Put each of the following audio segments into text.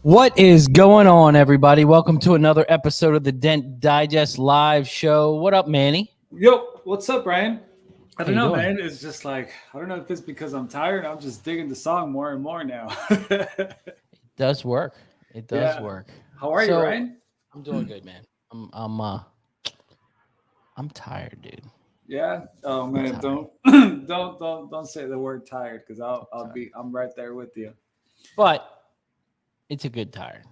What is going on, everybody? Welcome to another episode of the Dent Digest Live Show. What up, Manny? Yo, what's up, Ryan? I don't know, doing? man. It's just like, I don't know if it's because I'm tired. I'm just digging the song more and more now. It does work. It does work. How are you, Ryan? I'm doing good, man. I'm tired, dude. Yeah. Oh man, don't say the word tired because I'm right there with you. But it's a good tired.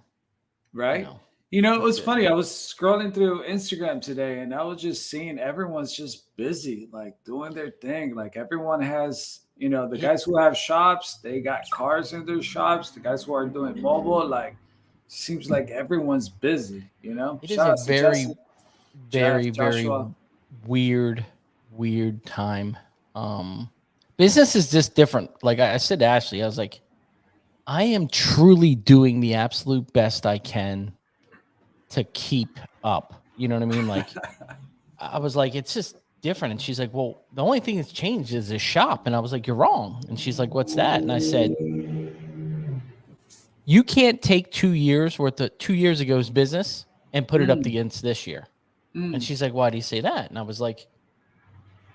Right? You know, it was funny. I was scrolling through Instagram today and I was just seeing everyone's just busy, like doing their thing. Like everyone has, the guys who have shops, they got cars in their shops. The guys who are doing mobile, like seems like everyone's busy, It is a very weird time. Business is just different. Like I said to Ashley, I was like, I am truly doing the absolute best I can to keep up. You know what I mean? Like I was like, it's just different. And she's like, well, the only thing that's changed is the shop. And I was like, you're wrong. And she's like, what's that? And I said, you can't take 2 years worth of 2 years ago's business and put it up against this year. And she's like, why do you say that? And I was like,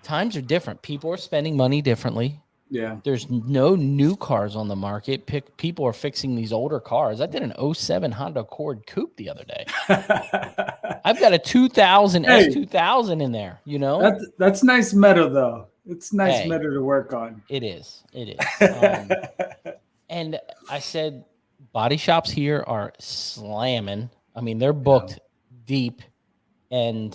times are different. People are spending money differently. Yeah. There's no new cars on the market. People are fixing these older cars. I did an 07 Honda Accord Coupe the other day. I've got a 2000 S2000 in there, That's nice metal, though. It's nice metal to work on. It is. And I said, body shops here are slamming. I mean, they're booked deep, and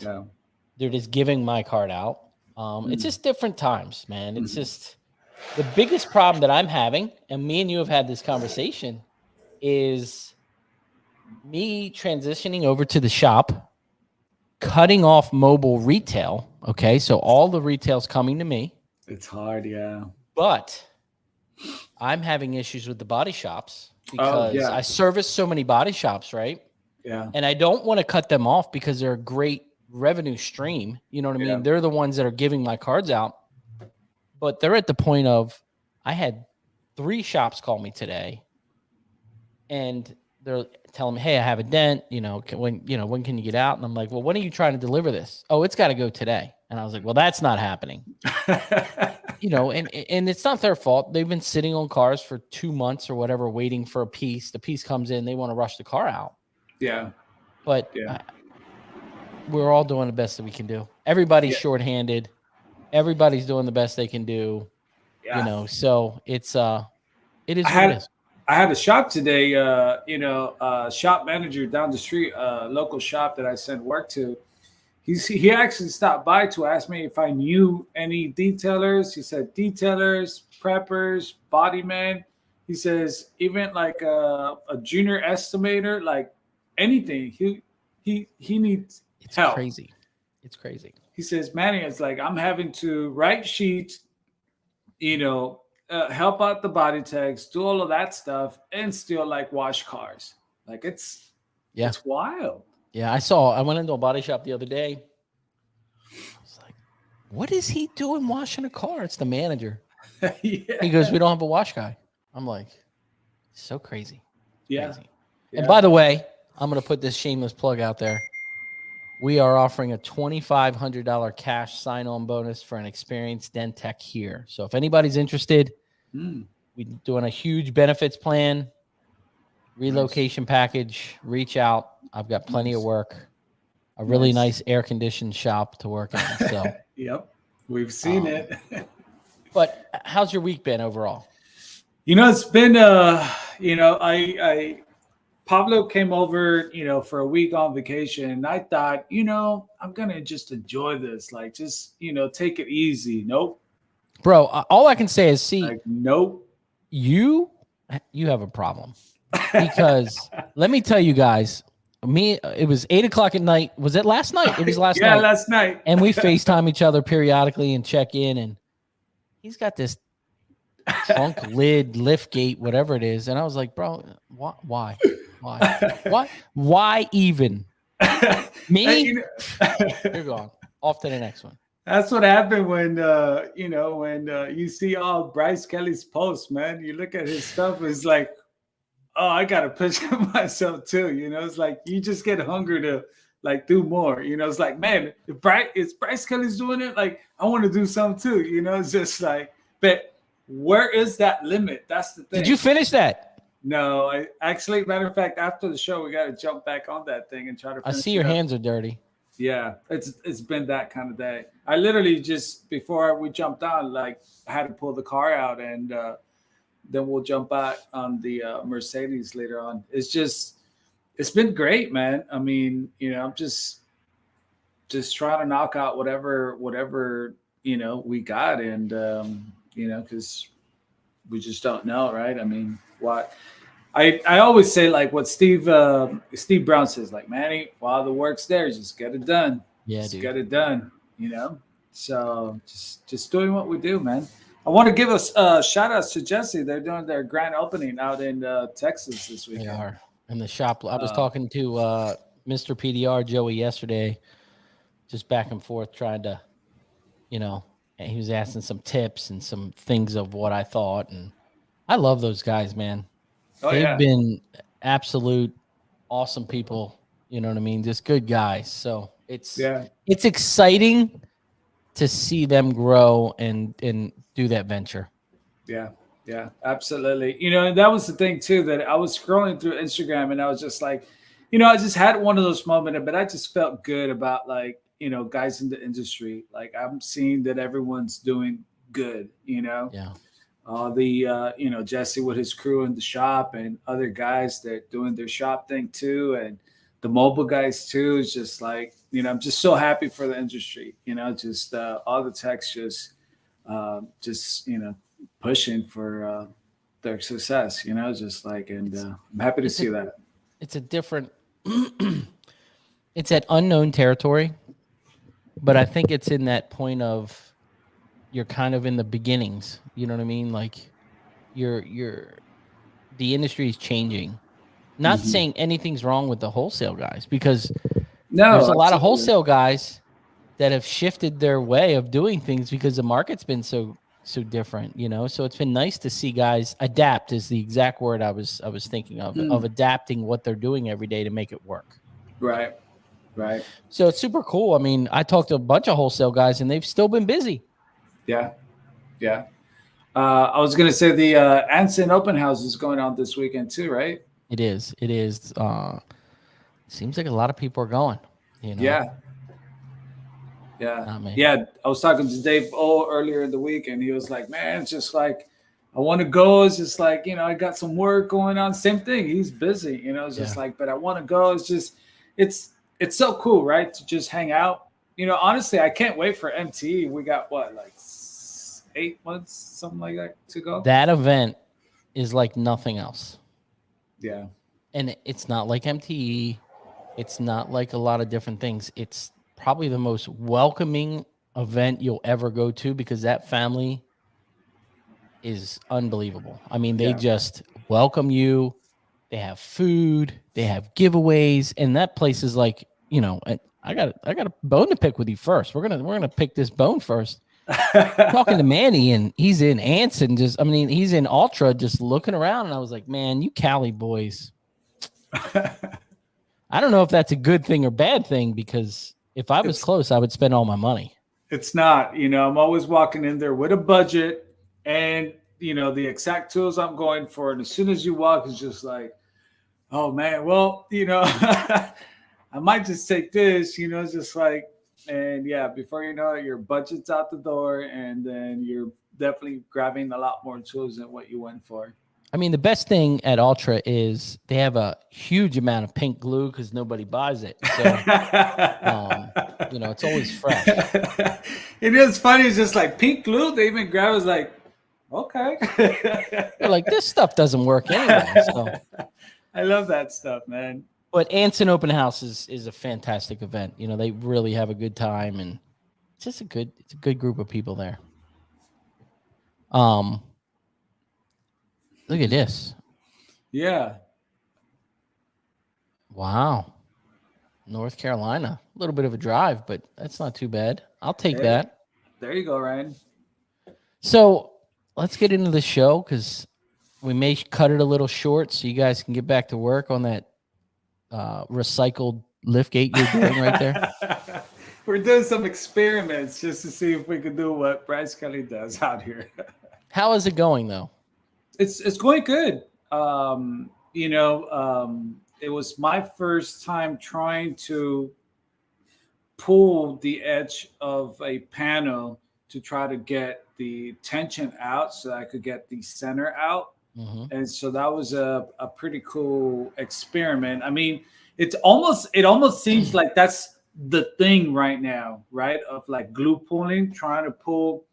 they're just giving my card out. It's just different times, man. It's just the biggest problem that I'm having, and me and you have had this conversation, is me transitioning over to the shop, cutting off mobile retail. Okay, so all the retail's coming to me. It's hard, yeah. But I'm having issues with the body shops because I service so many body shops, right? Yeah. And I don't want to cut them off because they're a great revenue stream. You know what I mean? They're the ones that are giving my cards out. But they're at the point of, I had 3 shops call me today, and they're telling me, hey, I have a dent, when can you get out? And I'm like, well, when are you trying to deliver this? Oh, it's got to go today. And I was like, well, that's not happening. And it's not their fault. They've been sitting on cars for 2 months or whatever, waiting for a piece. The piece comes in, they want to rush the car out. Yeah. But we're all doing the best that we can do. Everybody's shorthanded. Everybody's doing the best they can do, so it is what it is. I had a shop today, shop manager down the street, local shop that I sent work to. He actually stopped by to ask me if I knew any detailers. He said detailers, preppers, body men. He says even like a junior estimator, like anything. He needs help. It's crazy. He says, Manny, it's like I'm having to write sheets, help out the body techs, do all of that stuff, and still like wash cars. Like it's wild. Yeah, I went into a body shop the other day. I was like, what is he doing washing a car? It's the manager. He goes, we don't have a wash guy. I'm like, so crazy. Yeah. Crazy. And by the way, I'm going to put this shameless plug out there. We are offering a $2,500 cash sign-on bonus for an experienced dent tech here. So if anybody's interested, we're doing a huge benefits plan, relocation package. Reach out. I've got plenty of work. A really nice air-conditioned shop to work in. So yep, we've seen it. But how's your week been overall? It's been Pablo came over, for a week on vacation. And I thought, I'm going to just enjoy this. Like, just, take it easy. Nope. Bro, all I can say is, nope. You have a problem. Because let me tell you guys, it was 8:00 at night. Was it last night? It was last night. Yeah, last night. And we FaceTime each other periodically and check in. And he's got this trunk lid, lift gate, whatever it is. And I was like, bro, why? Why even? Me? You're gone. Off to the next one. That's what happened when you see all Bryce Kelly's posts, man. You look at his stuff, it's like, oh, I gotta push myself too. You know, it's like you just get hungry to like do more. You know, it's like, man, if Bryce Kelly's doing it, like I want to do something too. You know, it's just like, but where is that limit? That's the thing. Did you finish that? No, I actually, matter of fact, after the show, we got to jump back on that thing and try to. I see your hands are dirty. Yeah, it's been that kind of day. I literally just before we jumped on, like I had to pull the car out, and then we'll jump back on the Mercedes later on. It's been great, man. I mean, you know, I'm just trying to knock out whatever you know we got, and you know, because we just don't know, right? I mean, what I always say, like what Steve Brown says, like, Manny, while the work's there, just get it done. Yeah, just dude. get it done. You know, so just doing what we do, man. I want to give a shout out to Jesse. They're doing their grand opening out in Texas this weekend. They are in the shop. I was talking to Mr. PDR Joey yesterday, just back and forth, trying to, you know, and he was asking some tips and some things of what I thought, and I love those guys, man. They've been absolute awesome people. You know what I mean? Just good guys. So it's exciting to see them grow and do that venture. Yeah, absolutely. You know, and that was the thing too, that I was scrolling through Instagram and I was just like, you know, I just had one of those moments, but I just felt good about, like, you know, guys in the industry. Like I'm seeing that everyone's doing good, you know. Yeah. You know, Jesse with his crew in the shop and other guys that are doing their shop thing too, and the mobile guys too. It's just like, you know, I'm just so happy for the industry. You know, just all the techs just you know, pushing for their success. You know, just like, and I'm happy to see that. It's a different. It's at unknown territory, but I think it's in that point of you're kind of in the beginnings. You know what I mean? Like the industry is changing. Not saying anything's wrong with the wholesale guys, because there's a lot of wholesale guys that have shifted their way of doing things because the market's been so different, you know? So it's been nice to see guys adapt, is the exact word I was thinking of adapting what they're doing every day to make it work. Right. So it's super cool. I mean, I talked to a bunch of wholesale guys and they've still been busy. Yeah. I was going to say the Anson Open House is going on this weekend too, right? It is. Seems like a lot of people are going, you know? Yeah. I was talking to Dave O earlier in the week, and he was like, man, it's just like, I want to go. It's just like, you know, I got some work going on. Same thing. He's busy, you know, it's just like, but I want to go. It's just, it's so cool, right? To just hang out. You know, honestly, I can't wait for MTE. We got what, like 8 months, something like that to go. That event is like nothing else. Yeah. And it's not like MTE. It's not like a lot of different things. It's probably the most welcoming event you'll ever go to, because that family is unbelievable. I mean, they just welcome you. They have food. They have giveaways, and that place is like, you know. I got a bone to pick with you first. We're gonna pick this bone first. Talking to Manny, and he's in Anson, he's in Ultra, just looking around, and I was like, man, you Cali boys. I don't know if that's a good thing or bad thing, because if I was close, I would spend all my money. It's not, you know, I'm always walking in there with a budget and, you know, the exact tools I'm going for. And as soon as you walk, it's just like, oh man, well, you know, I might just take this, you know, it's just like, and yeah, before you know it, your budget's out the door, and then you're definitely grabbing a lot more tools than what you went for. I mean, the best thing at Ultra is they have a huge amount of pink glue because nobody buys it. So, you know, it's always fresh. It is funny. It's just like pink glue. They even grab it, like, okay. They're like, this stuff doesn't work anyway. So I love that stuff, man. But Anson Open House is a fantastic event. You know, they really have a good time, and it's just a good group of people there. Look at this. Yeah. Wow. North Carolina. A little bit of a drive, but that's not too bad. I'll take that. There you go, Ryan. So let's get into the show, because We may cut it a little short so you guys can get back to work on that recycled lift gate you're doing right there. We're doing some experiments just to see if we can do what Bryce Kelly does out here. How is it going though? It's going good. It was my first time trying to pull the edge of a panel to try to get the tension out so I could get the center out. Mm-hmm. And so that was a pretty cool experiment. I mean, it almost seems like that's the thing right now, right? Of like glue pulling, trying to pull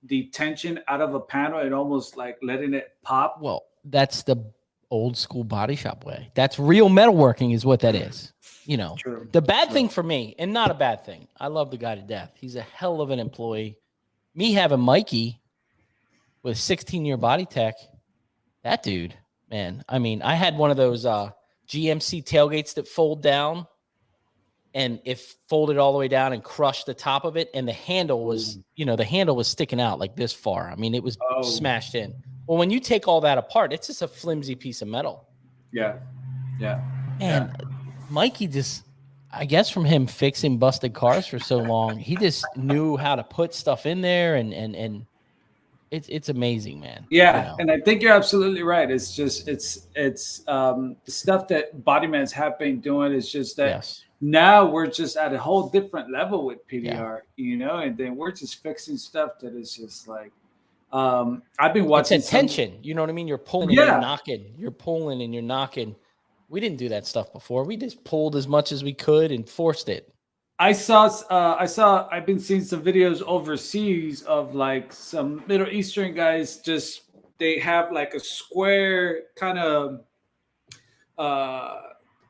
the tension out of a panel and almost like letting it pop. Well, that's the old school body shop way. That's real metalworking is what that is. You know, True. The bad thing for me, and not a bad thing, I love the guy to death. He's a hell of an employee. Me having Mikey with 16-year body tech, that dude, man. I mean, I had one of those GMC tailgates that fold down, and it folded all the way down and crushed the top of it, and the handle was, the handle was sticking out like this far. I mean, it was smashed in. Well, when you take all that apart, it's just a flimsy piece of metal. Yeah. And Mikey just, I guess from him fixing busted cars for so long, he just knew how to put stuff in there, and it's amazing, man. Yeah, and I think you're absolutely right. It's just it's the stuff that bodymans have been doing is just that now we're just at a whole different level with PDR, and then we're just fixing stuff that is just like I've been watching tension. You know what I mean? You're pulling and you're knocking. You're pulling and you're knocking. We didn't do that stuff before. We just pulled as much as we could and forced it. I've been seeing some videos overseas of like some Middle Eastern guys, they have like a square kind of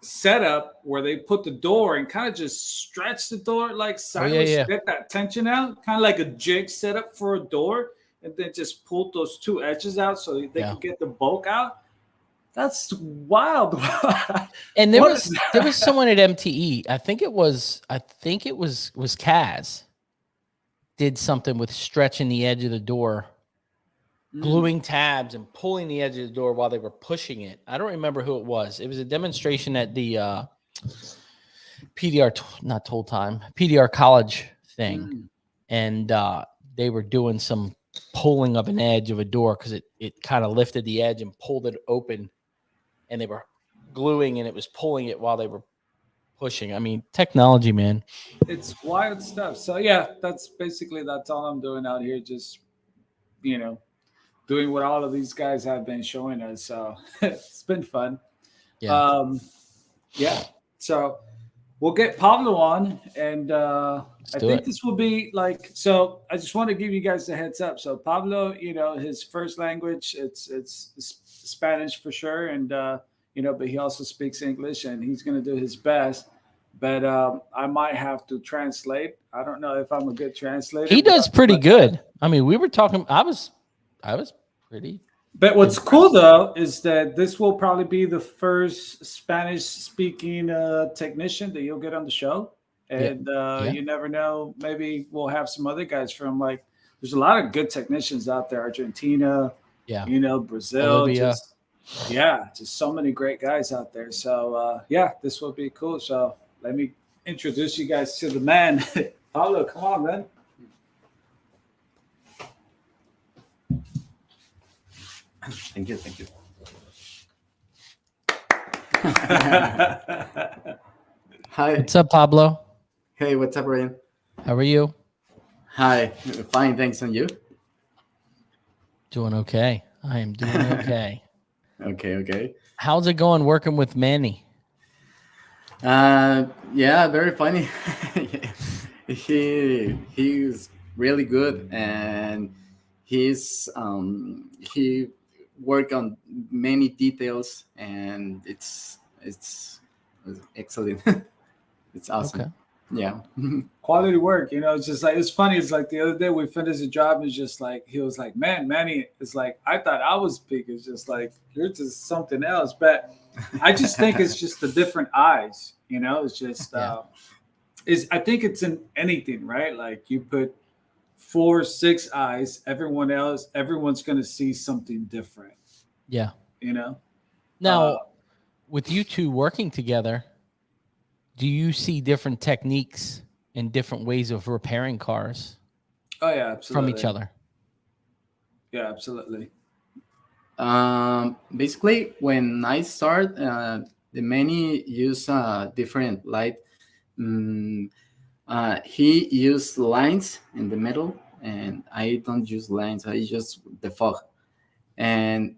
setup where they put the door and kind of just stretch the door like sideways to get that tension out, kind of like a jig setup for a door, and then just pull those two edges out so they can get the bulk out. That's wild. And there was someone at MTE. I think it was Kaz did something with stretching the edge of the door, gluing tabs and pulling the edge of the door while they were pushing it. I don't remember who it was. It was a demonstration at the PDR college thing. And they were doing some pulling of an edge of a door because it kind of lifted the edge and pulled it open. And they were gluing and it was pulling it while they were pushing. I mean, technology, man. It's wild stuff. So that's all I'm doing out here. Just, doing what all of these guys have been showing us. So it's been fun. Yeah. So we'll get Pablo on, and I think this will be like, so I just want to give you guys a heads up. So Pablo, his first language, it's Spanish for sure. And, but he also speaks English, and he's going to do his best. But I might have to translate. I don't know if I'm a good translator. He does pretty good. I mean, we were talking, I was pretty. But what's cool though is that this will probably be the first Spanish speaking technician that you'll get on the show. And you never know, maybe we'll have some other guys from there's a lot of good technicians out there, Argentina, Brazil, just so many great guys out there. So this will be cool. So let me introduce you guys to the man. Pablo, come on, man. Thank you. Hi. What's up, Pablo? Hey, what's up, Ryan? How are you? Hi. Fine, thanks. And you? Doing okay. I am doing okay. Okay. How's it going working with Manny? Very funny. He's really good, and he worked on many details, and it's excellent. It's awesome. Okay. Yeah. Quality work, it's just like, it's funny. It's like the other day we finished a job, and it's just like, he was like, man, Manny, it's like, I thought I was big. It's just like, you're just something else. But I just think it's just the different eyes, it's just, I think it's in anything, right? Like you put 4, 6 eyes, everyone's going to see something different. Yeah. Now, with you two working together, do you see different techniques and different ways of repairing cars? Oh yeah, absolutely. From each other. Yeah, absolutely. Basically, when I start, the Manny use different light. He used lines in the middle, and I don't use lines. I use the fog, and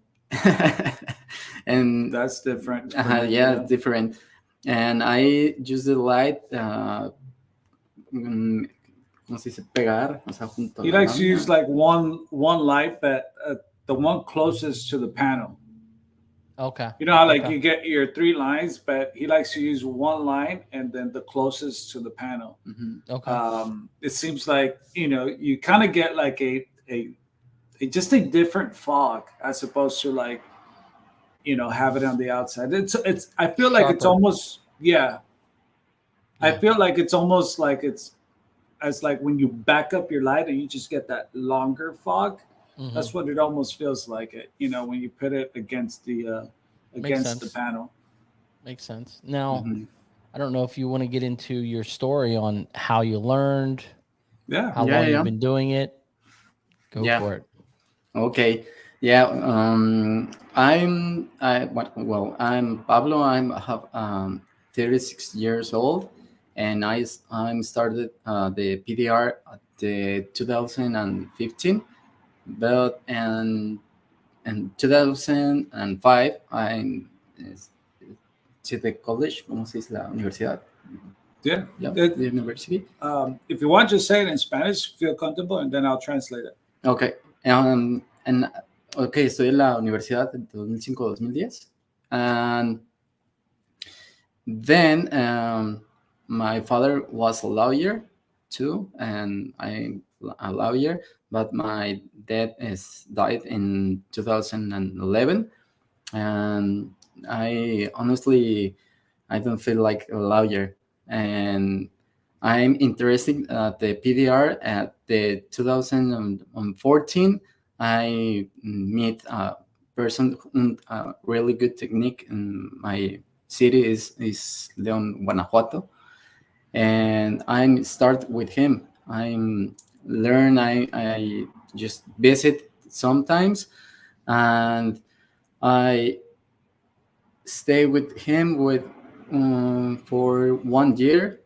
and that's different. Yeah, different. And I use the light. ¿Cómo se dice? Pegar, o sea, junto. He likes to use like one light, but the one closest to the panel. Okay. You know how like you get your 3 lines, but he likes to use one line and then the closest to the panel. Mm-hmm. Okay. It seems like you kind of get like a just a different fog as opposed to like have it on the outside. It's I feel like it's almost I feel like it's almost like it's as like when you back up your light and you just get that longer fog. Mm-hmm. That's what it almost feels like it, when you put it against the panel. Makes sense. Now, I don't know if you want to get into your story on how you learned, how long you've been doing it. Go for it. Okay. Yeah. I'm Pablo. I have 36 years old, and I started the PDR at the 2015, but in 2005 I to the college. ¿Cómo se dice la universidad? Yeah, the university. If you want, just say it in Spanish. Feel comfortable, and then I'll translate it. Okay. Estoy en la universidad en 2005-2010, and then my father was a lawyer too, and I'm a lawyer, but my dad died in 2011, and I honestly don't feel like a lawyer, and I'm interested at the PDR. At the 2014, I meet a person a really good technique in my city is Leon, Guanajuato, and I start with him. I just visit sometimes, and I stay with him for 1 year,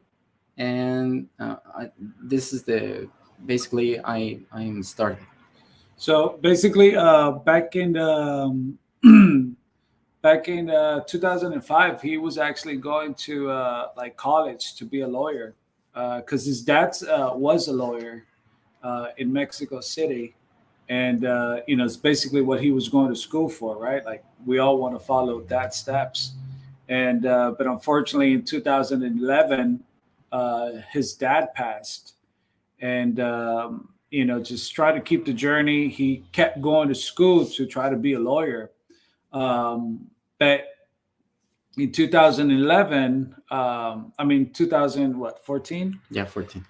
and this is basically I'm starting. So basically, back in 2005, he was actually going to like college to be a lawyer because his dad was a lawyer in Mexico City, and it's basically what he was going to school for, right? Like we all want to follow that steps, and but unfortunately, in 2011, his dad passed, and just try to keep the journey. He kept going to school to try to be a lawyer. But in 2011, 2014? Yeah, 14.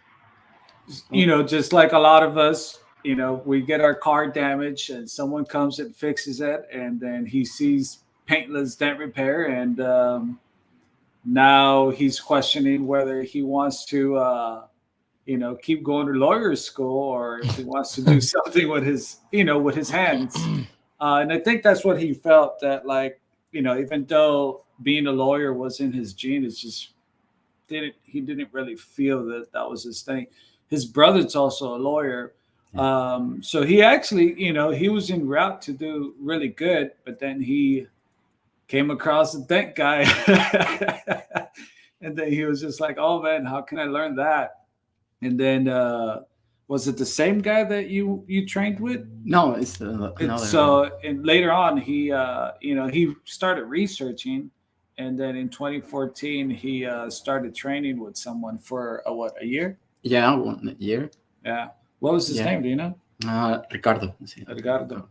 Just like a lot of us, we get our car damaged and someone comes and fixes it. And then he sees Paintless Dent Repair. And now he's questioning whether he wants to, keep going to lawyer school or if he wants to do something with his hands. And I think that's what he felt, that like, even though being a lawyer was in his gene, it's just he didn't really feel that was his thing. His brother's also a lawyer. So he actually, he was en route to do really good, but then he came across a dent guy. And then he was just like, oh man, how can I learn that? And then was it the same guy that you trained with? No, it's another. So and later on, he he started researching, and then in 2014 he started training with someone for a year. Yeah, 1 year. Yeah. What was his name? Do you know? Ricardo. Ricardo.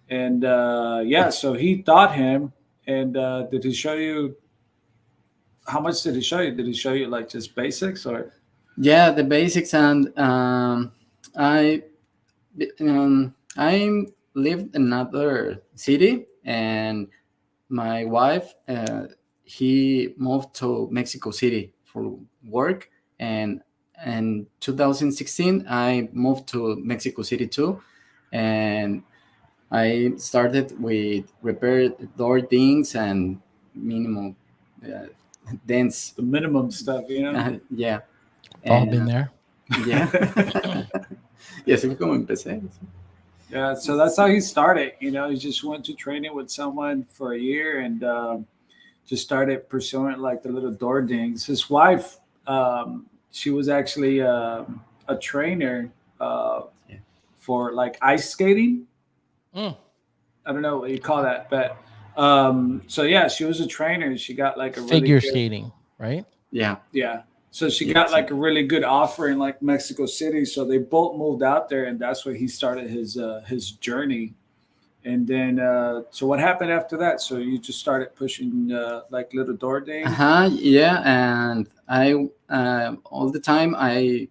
And so he taught him. And did he show you? How much did he show you? Did he show you like just basics or? Yeah, the basics, and I'm lived in another city, and my wife, he moved to Mexico City for work, and in 2016 I moved to Mexico City too, and I started with repair door things and minimal uh, dents. The minimum stuff, you know. Yeah. All been there. Yeah. Y así fue como empecé. Yeah, so that's how he started. You know, he just went to training with someone for a year and just started pursuing like the little door dings. His wife, she was actually a trainer Yeah. for like ice skating. Mm. I don't know what you call that, but so yeah, she was a trainer. She got like a really Figure good, skating, right? Yeah. yeah. So she Yeah, got like a really good offer in like Mexico City. So they both moved out there, and that's where he started his journey. And then, so what happened after that? So you just started pushing like little door dings. Yeah, and I all the time I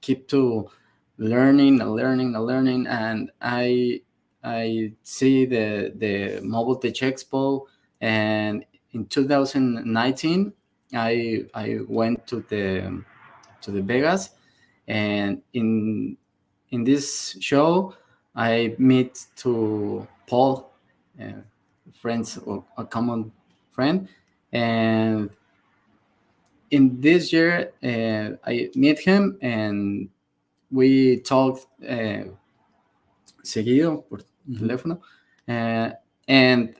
keep to learning, and I see the Mobile Tech Expo, and in 2019 I went to the Vegas, and in this show I meet to Paul, friends, a common friend, and in this year I meet him, and we talked seguido por teléfono, uh, and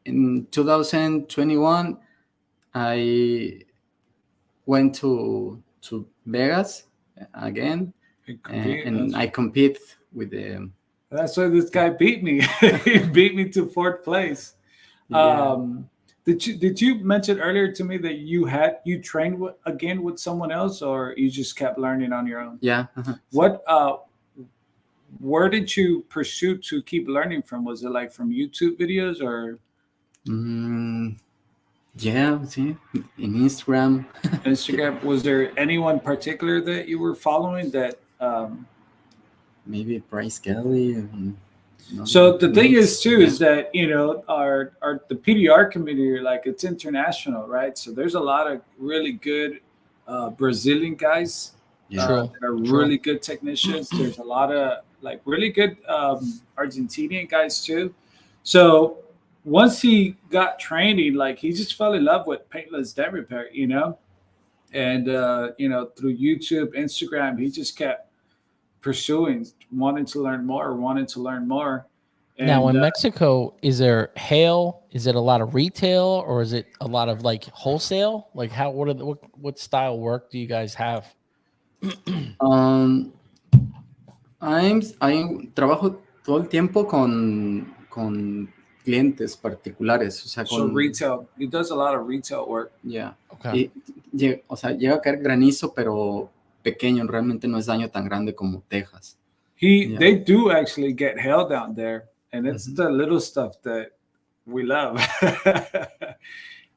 in 2021 I went to Vegas again, and I compete with the. That's why this guy beat me. He beat me to fourth place. Yeah. Did you mention earlier to me that you trained again with someone else, or you just kept learning on your own? Yeah. What where did you pursue to keep learning from? Was it like from YouTube videos or Yeah, see, in Instagram. Instagram? Was there anyone particular that you were following that? Maybe Bryce Kelly. So the thing is too is that our the PDR community, like, it's international, right? So there's a lot of really good Brazilian guys that are really good technicians. There's a lot of like really good Argentinian guys too. So once he got training, like, he just fell in love with paintless dent repair, and through YouTube, Instagram, he just kept pursuing, wanting to learn more. And, now in Mexico, is there hail? Is it a lot of retail, or is it a lot of like wholesale? Like what style work do you guys have? I trabajo todo el tiempo con clientes particulares, o sea, so retail. He does a lot of retail work. Yeah. Okay. O sea, llega a caer granizo, pero pequeño, realmente no es daño tan grande como Texas. They do actually get hail down there, and it's the little stuff that we love.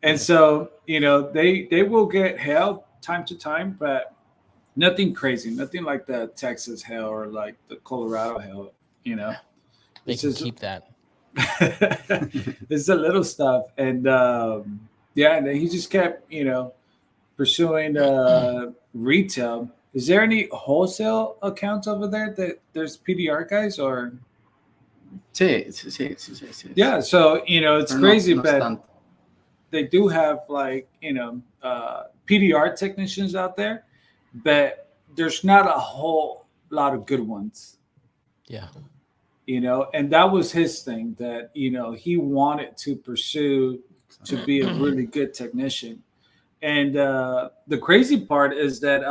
And so, they will get hail time to time, but nothing crazy, nothing like the Texas hail or like the Colorado hail, They can keep that. It's the little stuff. And and then he just kept, pursuing retail. Is there any wholesale accounts over there that there's PDR guys or? Sí. Yeah, so it's Pero crazy, no but they do have like PDR technicians out there, but there's not a whole lot of good ones. Yeah. And that was his thing, that he wanted to pursue to be a really good technician. And the crazy part is that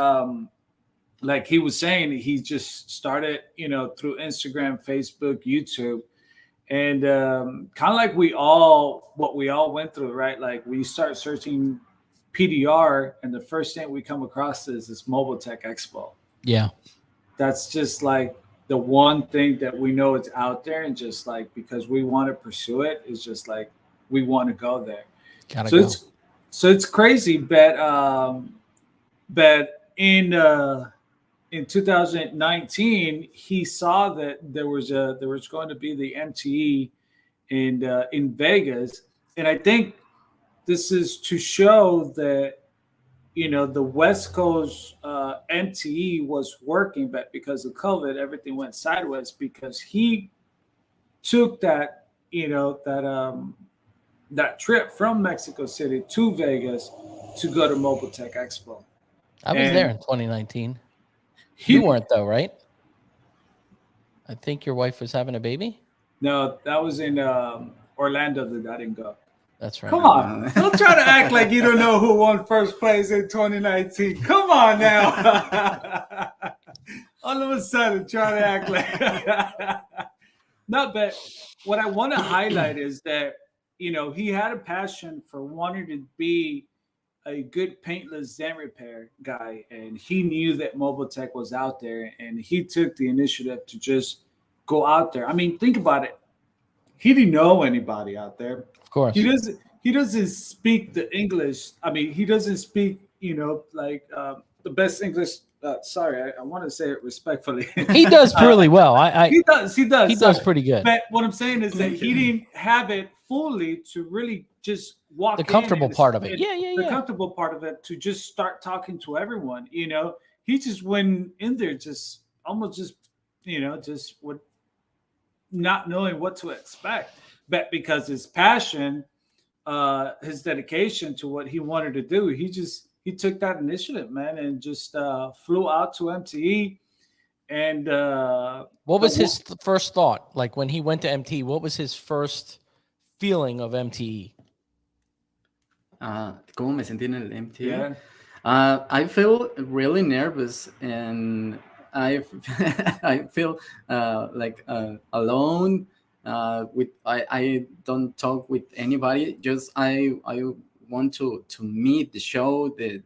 like he was saying, he just started through Instagram, Facebook, YouTube, and kind of like what we all went through, right? Like, we start searching PDR, and the first thing we come across is this Mobile Tech Expo. Yeah, that's just like the one thing that we know it's out there, and just like because we want to pursue it, it's just like we want to go there. So it's crazy, but in in 2019, he saw that there was going to be the MTE in Vegas, and I think this is to show that the West Coast MTE was working, but because of COVID, everything went sideways because he took that trip from Mexico City to Vegas to go to Mobile Tech Expo. I was there in 2019. You weren't though, right? I think your wife was having a baby. No, that was in Orlando that I didn't go. That's right. Come on. Don't try to act like you don't know who won first place in 2019. Come on now. All of a sudden, try to act like. No, but what I want to highlight is that, he had a passion for wanting to be a good paintless dent repair guy. And he knew that Mobile Tech was out there. And he took the initiative to just go out there. I mean, think about it. He didn't know anybody out there. Of course. He doesn't speak the English. I mean, he doesn't speak, like the best English. Sorry, I want to say it respectfully. He does really well. He does. He does pretty good. But what I'm saying is that he didn't have it fully to really just walk the comfortable part of it. The comfortable part of it to just start talking to everyone. He just went in there just almost just with not knowing what to expect. But because his passion, his dedication to what he wanted to do, he took that initiative, man, and just flew out to MTE. And what was his first thought? Like when he went to MTE, what was his first feeling of MTE? ¿Cómo me sentí en el MTE? Yeah. I feel really nervous, and I feel like alone. I don't talk with anybody. Just I want to meet the show, the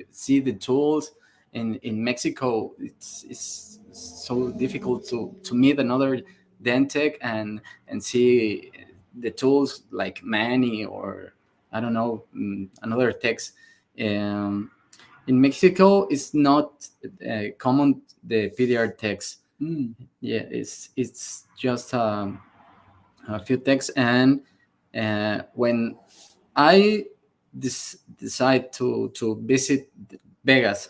see the tools. In Mexico, it's so difficult to meet another dent tech and see the tools like Manny or I don't know another techs. In Mexico, it's not common the PDR techs. Yeah, it's just a few techs, and when I decide to visit Vegas,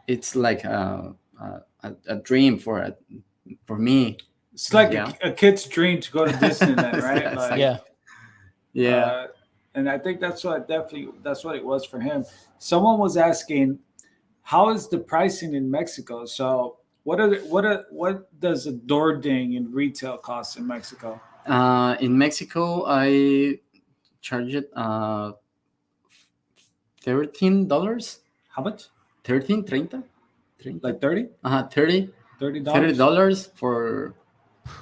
it's like a dream for me. It's like a kid's dream to go to Disneyland, right? Yeah, Like, yeah. And I think that's what it was for him. Someone was asking, how is the pricing in Mexico? So what does a door ding in retail cost in Mexico? In Mexico, I charge it $13. How much? 13, 30? Like 30? $30. $30 for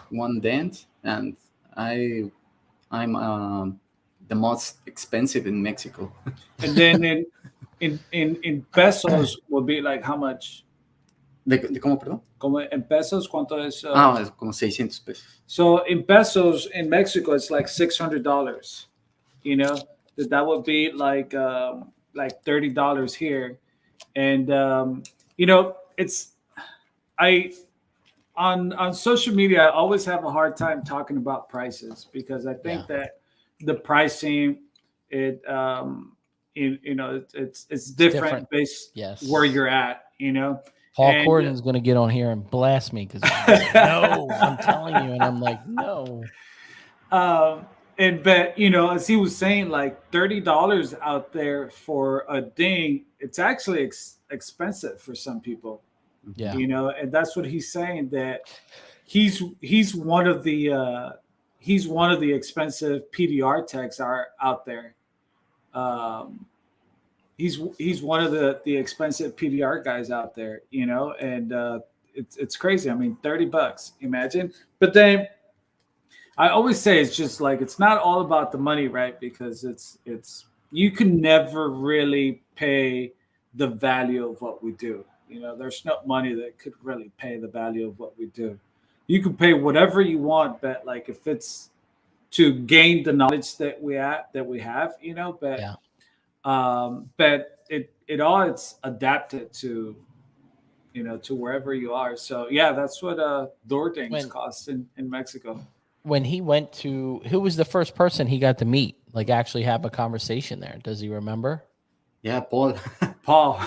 one dent, and I'm the most expensive in Mexico. And then in pesos would be like how much? ¿De cómo, perdón? Como en pesos, ¿cuánto es? Es como 600 pesos. So in pesos in Mexico, it's like $600. That would be like $30 here, and it's on social media. I always have a hard time talking about prices because I think that the pricing it's different based where you're at. Paul Corden's going to get on here and blast me because no, I'm telling you, and I'm like no. But as he was saying, like $30 out there for a ding, it's actually expensive for some people. Yeah, and that's what he's saying, that he's one of the expensive PDR techs are out there. He's one of the expensive PDR guys out there, and it's crazy. I mean, $30, imagine. But then I always say it's just like it's not all about the money, right? Because it's you can never really pay the value of what we do. There's no money that could really pay the value of what we do. You can pay whatever you want, but like if it's to gain the knowledge that we have, but it's adapted to to wherever you are. So yeah, that's what door dings cost in Mexico. When he went to, who was the first person he got to meet, like actually have a conversation there? Does he remember? Yeah, Paul. Paul.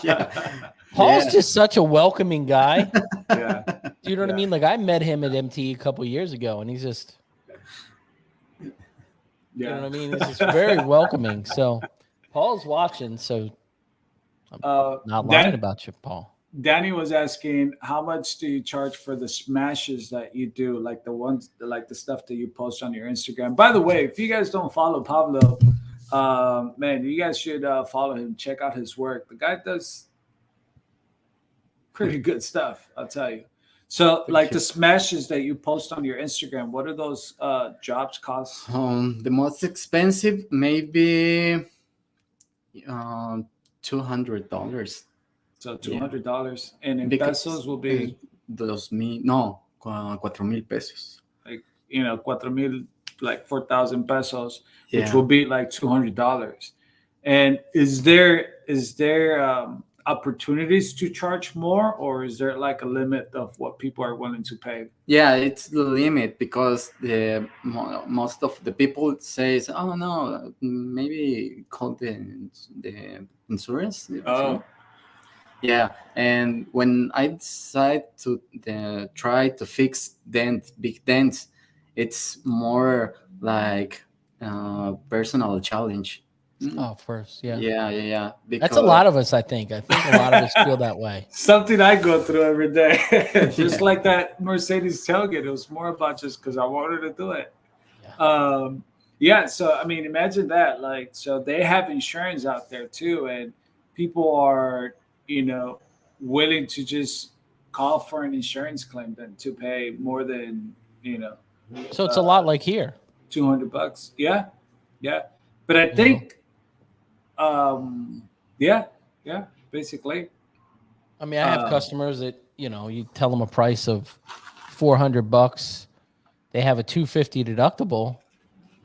Yeah. Paul's just such a welcoming guy. Yeah. Do you know what I mean? Like I met him at MTE a couple years ago, and he's just, you know what I mean? He's just very welcoming. So Paul's watching, so I'm not lying about you, Paul. Danny was asking, how much do you charge for the smashes that you do, like the ones, like the stuff that you post on your Instagram? By the way, if you guys don't follow Pablo, man, you guys should follow him. Check out his work. The guy does pretty good stuff, I'll tell you. So, like the smashes that you post on your Instagram, what are those jobs cost? The most expensive, maybe $200. So $200, and in pesos will be 2,000, no, 4,000 pesos. Like 4,000, like 4,000 pesos, which will be like $200. And is there opportunities to charge more, or is there like a limit of what people are willing to pay? Yeah, it's the limit, because the most of the people says, oh no, maybe call the insurance. Oh. Yeah, and when I decide to try to fix big dents, it's more like personal challenge. Oh, first, yeah. Yeah. That's a lot of us, I think. I think a lot of us feel that way. Something I go through every day. Just like that Mercedes tailgate. It was more about just because I wanted to do it. So I mean, imagine that. Like, so they have insurance out there too, and people are willing to just call for an insurance claim than to pay more than So it's a lot like here. $200. Yeah. But I think, basically. I mean, I have customers that you tell them a price of $400. They have a $250 deductible,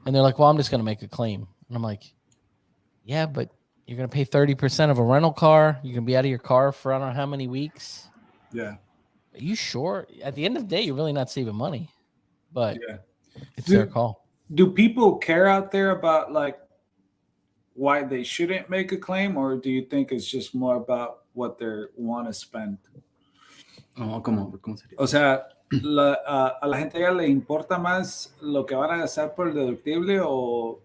and they're like, "Well, I'm just going to make a claim." And I'm like, "Yeah, but you're going to pay 30% of a rental car. You're going to be out of your car for I don't know how many weeks." Yeah. Are you sure? At the end of the day, you're really not saving money, but it's their call. Do people care out there about like why they shouldn't make a claim, or do you think it's just more about what they want to spend? ¿Cómo sería? O sea, a la gente ya le importa más lo que van a gastar por el deductible, o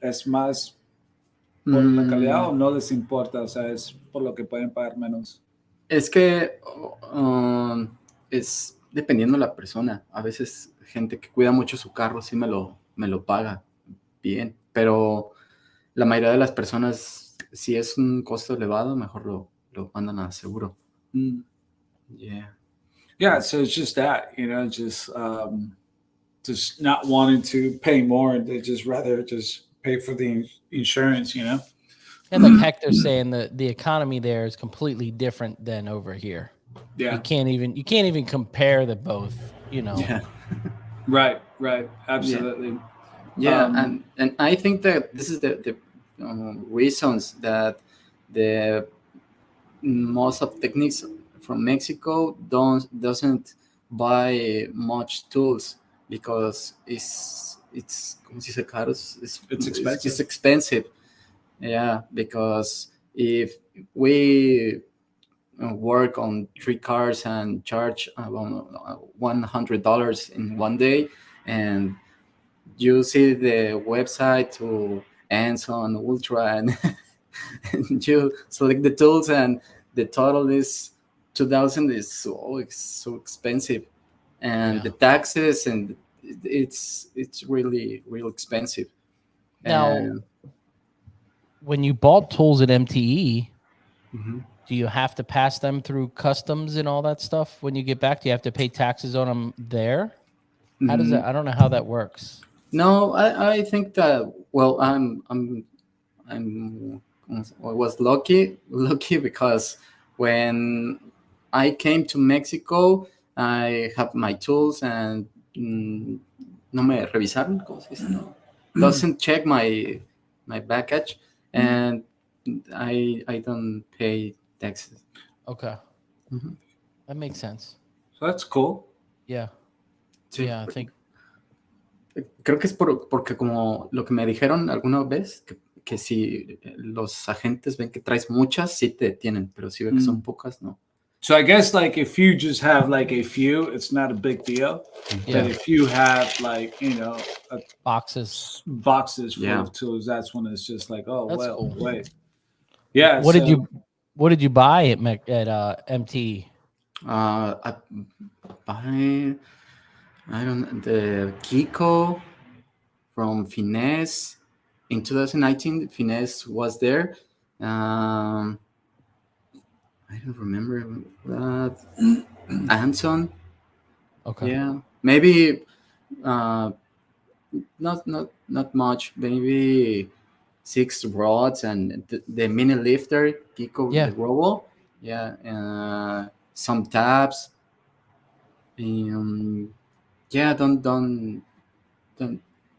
es más por la calidad, o no les importa, o sea, es por lo que pueden pagar menos. Es que es dependiendo de la persona. A veces gente que cuida mucho su carro sí me lo paga bien, pero la mayoría de las personas, si es un costo elevado, mejor lo mandan a seguro. Yeah, so it's just that, just not wanting to pay more. They just rather just pay for the insurance, And like Hector's saying, the economy there is completely different than over here. Yeah. You can't even compare the both, Yeah. Right. Absolutely. Yeah, and I think that this is the reasons that the most of techniques from Mexico doesn't buy much tools, because it's como si se caro, it's expensive. It's expensive. Yeah, because if we work on 3 cars and charge $100 in one day, and you see the website to Anson Ultra, and you select the tools, and the total is 2,000. Is so expensive, and the taxes, and it's really real expensive. Now, when you bought tools at MTE, do you have to pass them through customs and all that stuff when you get back? Do you have to pay taxes on them there? How does that? I don't know how that works. No, I think that, well, I was lucky because when I came to Mexico, I have my tools, and no me revisaron, ¿cómo se dice? No. Doesn't check my baggage, and I don't pay taxes. Okay. Ujú. That makes sense. So that's cool. Yeah. Sí. Yeah, I think. Creo que es porque como lo que me dijeron alguna vez, que si los agentes ven que traes muchas, sí te detienen, pero si ven que son pocas, no. So I guess like if you just have like a few, it's not a big deal. Yeah. But if you have like, you know, Boxes. boxes full Yeah. of tools, that's when it's just like, oh, That's well, cool. wait. Yeah. What did you buy at MT? I buy, I don't know, the Kiko from Finesse. In 2019, Finesse was there. I don't remember that. Anson. Okay. Yeah, maybe not much. Maybe 6 rods and the mini lifter, Kiko, Yeah. the Robo. Yeah, some tabs. Yeah, don't.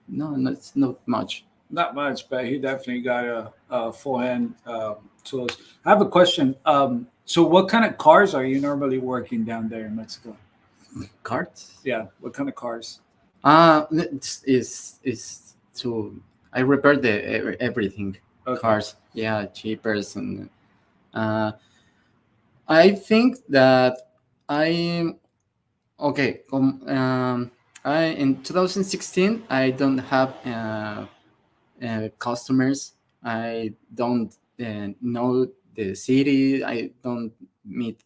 No, it's not much. Not much, but he definitely got a full hand tools. I have a question. So what kind of cars are you normally working down there in Mexico? Cards? Yeah, what kind of cars? Is to I repair the everything. Okay. Cars, yeah, cheapers and I think that I okay. I in 2016 I don't have customers. I don't know the city. I don't meet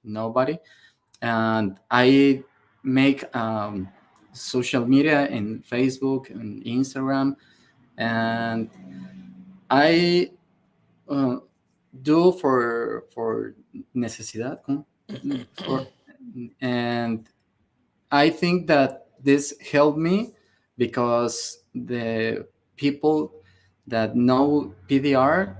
nobody, and I make social media in Facebook and Instagram, and I do for necesidad, ¿cómo? For, and I think that this helped me because the people that know PDR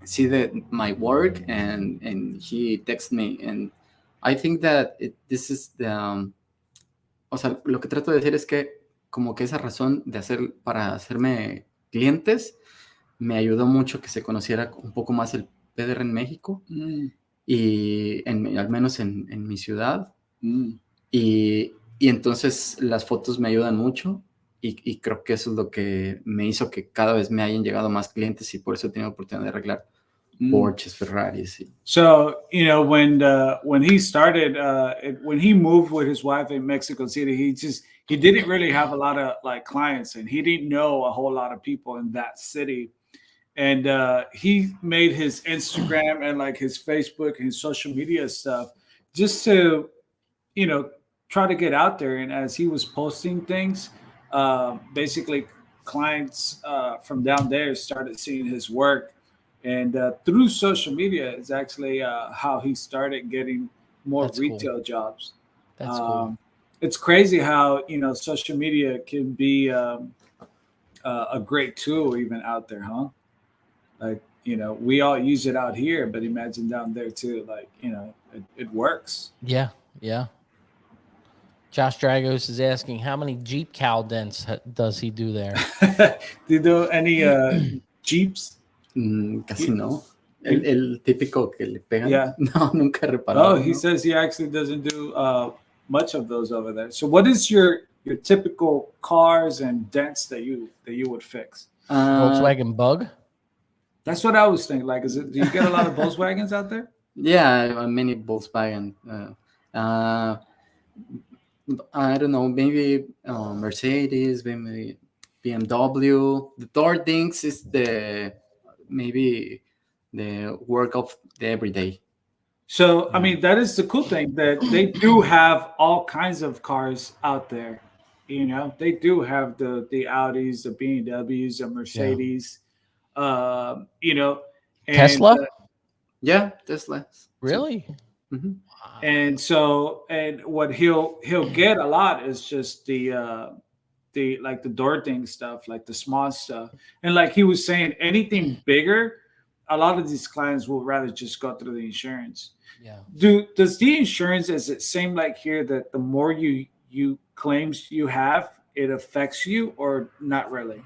see my work and he texts me, and I think that this is the o sea, lo que trato de decir es que como que esa razón de hacer para hacerme clientes me ayudó mucho que se conociera un poco más el PDR en México y al menos en mi ciudad. Y entonces las fotos me ayudan mucho y creo que eso es lo que me hizo que cada vez me hayan llegado más clientes y por eso he tenido oportunidad de arreglar Porsches, Ferraris. So, you know, when he started, when he moved with his wife in Mexico City, he didn't really have a lot of like clients, and he didn't know a whole lot of people in that city. And he made his Instagram and like his Facebook and his social media stuff just to, you know, try to get out there. And as he was posting things, basically clients from down there started seeing his work. And through social media is actually how he started getting more That's retail cool. jobs. That's cool. It's crazy how, you know, social media can be a great tool even out there, huh? Like, you know, we all use it out here, but imagine down there too. Like, you know, it works. Yeah. Yeah. Josh Dragos is asking how many Jeep cowl dents does he do there? Do you do any Jeeps? Casi no. El típico que le pegan. Yeah. No, nunca he reparado. Oh, he says he actually doesn't do much of those over there. So what is your typical cars and dents that you would fix? Volkswagen Bug? That's what I was thinking. Like, do you get a lot of Volkswagens out there? Yeah, many Volkswagen. I don't know, maybe Mercedes, maybe BMW. The door things is maybe the work of the everyday. So, I mean, that is the cool thing that they do have all kinds of cars out there. You know, they do have the Audis, the BMWs, the Mercedes. You know, and, Tesla? Yeah, Tesla. Really? Mm-hmm. Wow. And so, and what he'll get a lot is just the like the door thing stuff, like the small stuff. And like he was saying, anything bigger, a lot of these clients will rather just go through the insurance. Yeah. Does the insurance, is it same like here that the more you claims you have, it affects you or not really?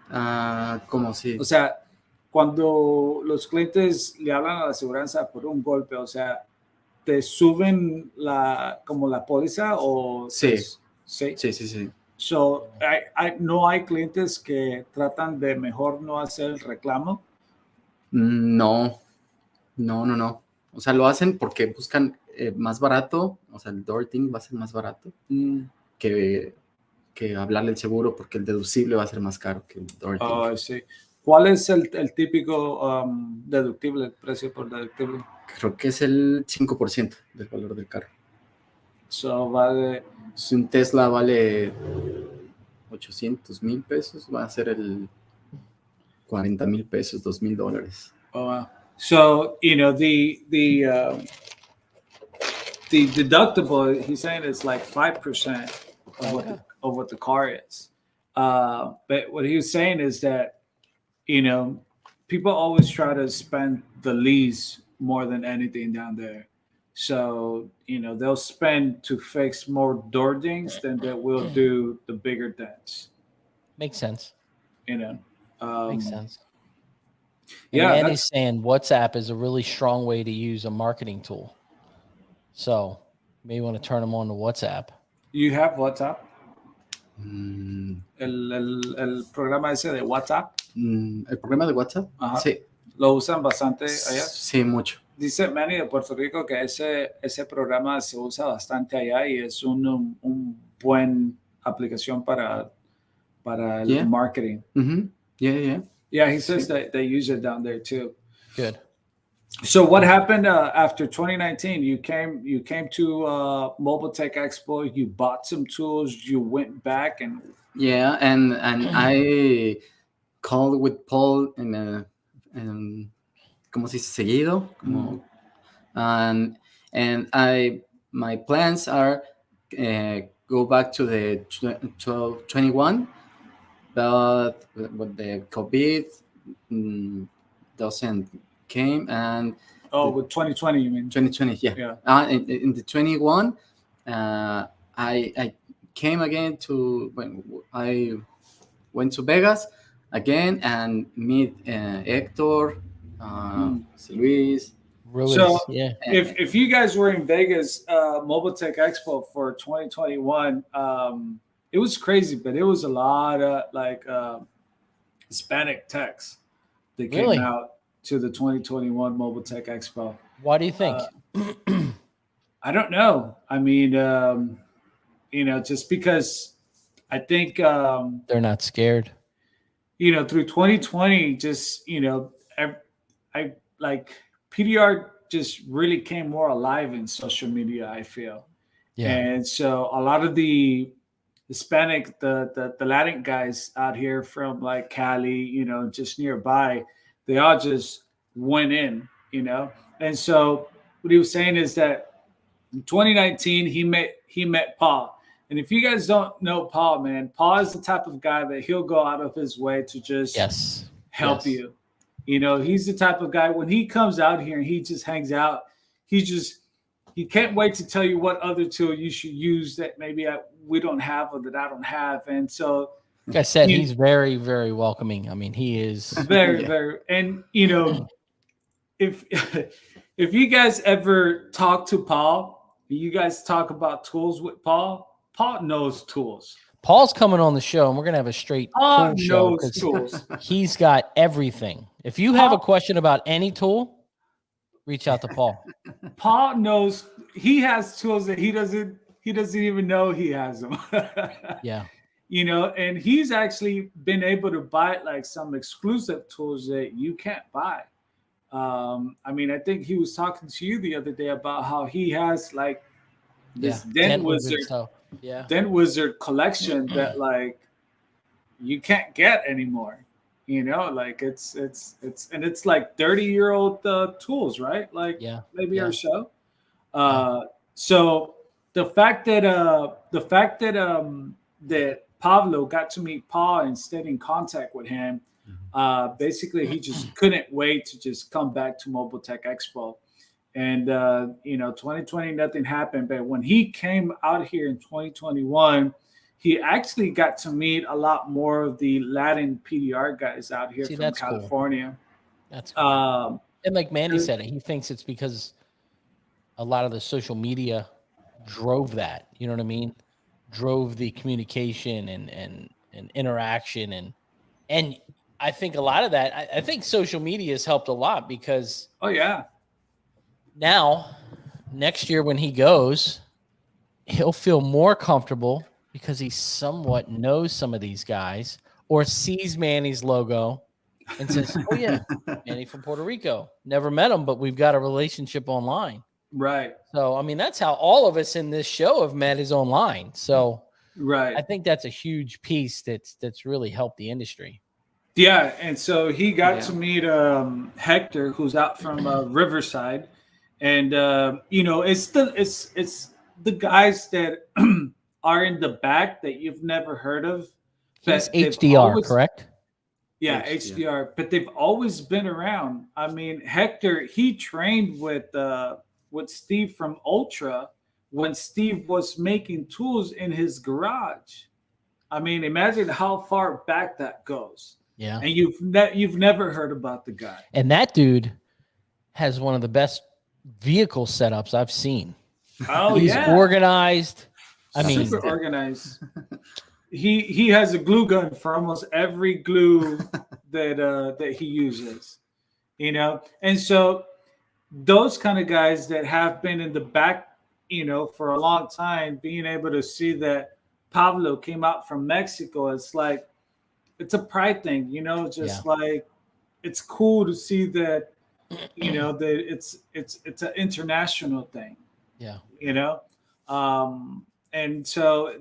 Como si. O sea, cuando los clientes le hablan a la aseguranza por un golpe, o sea, ¿te suben como la póliza o...? Sí. Sí. Sí. So, no hay clientes que tratan de mejor no hacer el reclamo. No. O sea, lo hacen porque buscan más barato, o sea, el Dorting va a ser más barato que hablarle al seguro, porque el deducible va a ser más caro que el Dorting. Sí. ¿Cuál es el típico deductible, el precio por deductible? Creo que es el 5% del valor del carro. So, vale. Si un Tesla vale 800,000 pesos, va a ser el 40,000 pesos, $2,000. Oh, wow. So, the deductible, he's saying it's like 5% of what the car is. But what he was saying is that, people always try to spend the lease more than anything down there. So, they'll spend to fix more door dings than they will do the bigger dents. Makes sense. Makes sense. And Yeah. Manny's saying WhatsApp is a really strong way to use a marketing tool. So maybe you want to turn them on to WhatsApp. You have WhatsApp? El programa ese de WhatsApp. ¿El programa de WhatsApp? Ajá. Sí. ¿Lo usan bastante allá? Sí, mucho. Dice Manny de Puerto Rico que ese programa se usa bastante allá y es un buen aplicación para el marketing. Mm-hmm. Yeah. Yeah, he says that they use it down there too. Good. So what happened after 2019? You came to Mobile Tech Expo. You bought some tools. You went back and I called with Paul and ¿cómo se dice? Seguido, and my plans are go back to the 1221, but with the COVID doesn't came and with 2020 you mean 2020 yeah. In the 21 I came again to when I went to Vegas again and meet Hector, Luis. So if you guys were in Vegas Mobile Tech Expo for 2021, it was crazy, but it was a lot of Hispanic techs that came out to the 2021 Mobile Tech Expo. Why do you think? I don't know. I mean, just because I think they're not scared. Through 2020, just I like PDR just really came more alive in social media, I feel. Yeah. And so a lot of the Hispanic, the Latin guys out here from like Cali, just nearby, they all just went in, And so what he was saying is that in 2019, he met Paul. And if you guys don't know Paul, man, Paul is the type of guy that he'll go out of his way to just help you. He's the type of guy when he comes out here and he just hangs out, he can't wait to tell you what other tool you should use that maybe we don't have or that I don't have. And so, like I said, he's very, very welcoming. I mean, he is very, very. And, if you guys ever talk to Paul, you guys talk about tools with Paul knows tools. Paul's coming on the show, and we're going to have a straight tool show. Tools. He's got everything. If you have a question about any tool, reach out to Paul. Paul knows. He has tools that he doesn't even know he has them. Yeah. And he's actually been able to buy like some exclusive tools that you can't buy. I mean, I think he was talking to you the other day about how he has like this Dent Wizard collection that like you can't get anymore. Like it's like 30-year-old tools, right? Like maybe or so. So the fact that that Pablo got to meet Paul and stayed in contact with him, basically he just couldn't wait to just come back to Mobile Tech Expo. And 2020 nothing happened, but when he came out here in 2021, he actually got to meet a lot more of the Latin PDR guys out here from California. That's cool. And like Manny said, he thinks it's because a lot of the social media drove that. You know what I mean? Drove the communication and interaction and I think a lot of that. I think social media has helped a lot because now next year when he goes, he'll feel more comfortable because he somewhat knows some of these guys or sees Manny's logo and says, "Oh yeah, Manny from Puerto Rico. Never met him, but we've got a relationship online." Right. So, I mean, that's how all of us in this show have met is online. So, right. I think that's a huge piece that's really helped the industry. Yeah, and so he got to meet Hector, who's out from Riverside, and it's the guys that are in the back that you've never heard of. He's HDR, correct? Yeah, HDR, but they've always been around. I mean, Hector, he trained with Steve from Ultra when Steve was making tools in his garage. I mean, imagine how far back that goes. Yeah, and you've never heard about the guy. And that dude has one of the best vehicle setups I've seen. Oh, he's organized. Super organized. He has a glue gun for almost every glue that he uses, And so those kind of guys that have been in the back, for a long time, being able to see that Pablo came out from Mexico, it's like it's a pride thing, like it's cool to see that, that it's an international thing. Yeah. And so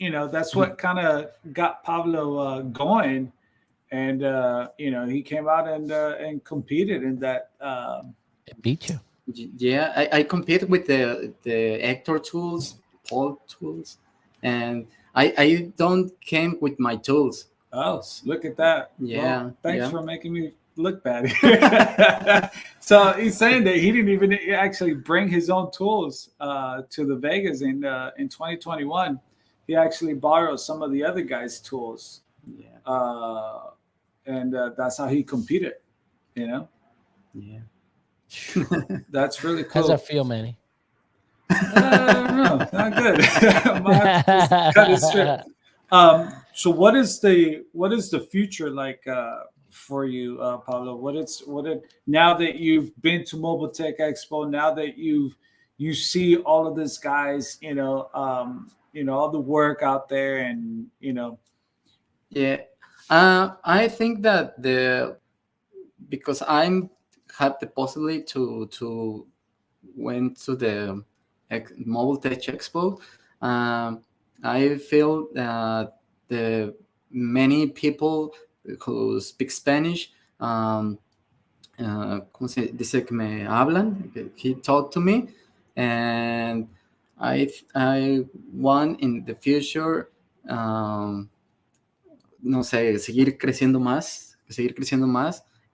that's what kind of got Pablo going, and he came out and competed in that. It beat you. Yeah, I compete with the Hector tools, Paul tools, and I don't came with my tools. Oh, look at that! Yeah, well, thanks for making me look bad. So he's saying that he didn't even actually bring his own tools to the Vegas in 2021. He actually borrowed some of the other guys' tools, and that's how he competed. Yeah, that's really cool. How's that feel, Manny? I don't know, not good. Cut it straight. So what is the future like for you, Pablo? Now that you've been to Mobile Tech Expo, now that you see all of these guys, all the work out there, and Yeah, I think that because I'm had the possibility to went to the Mobile Tech Expo. I feel that the many people who speak Spanish, ¿cómo se dice que me hablan? He talked to me, and I want in the future, no sé, seguir creciendo más,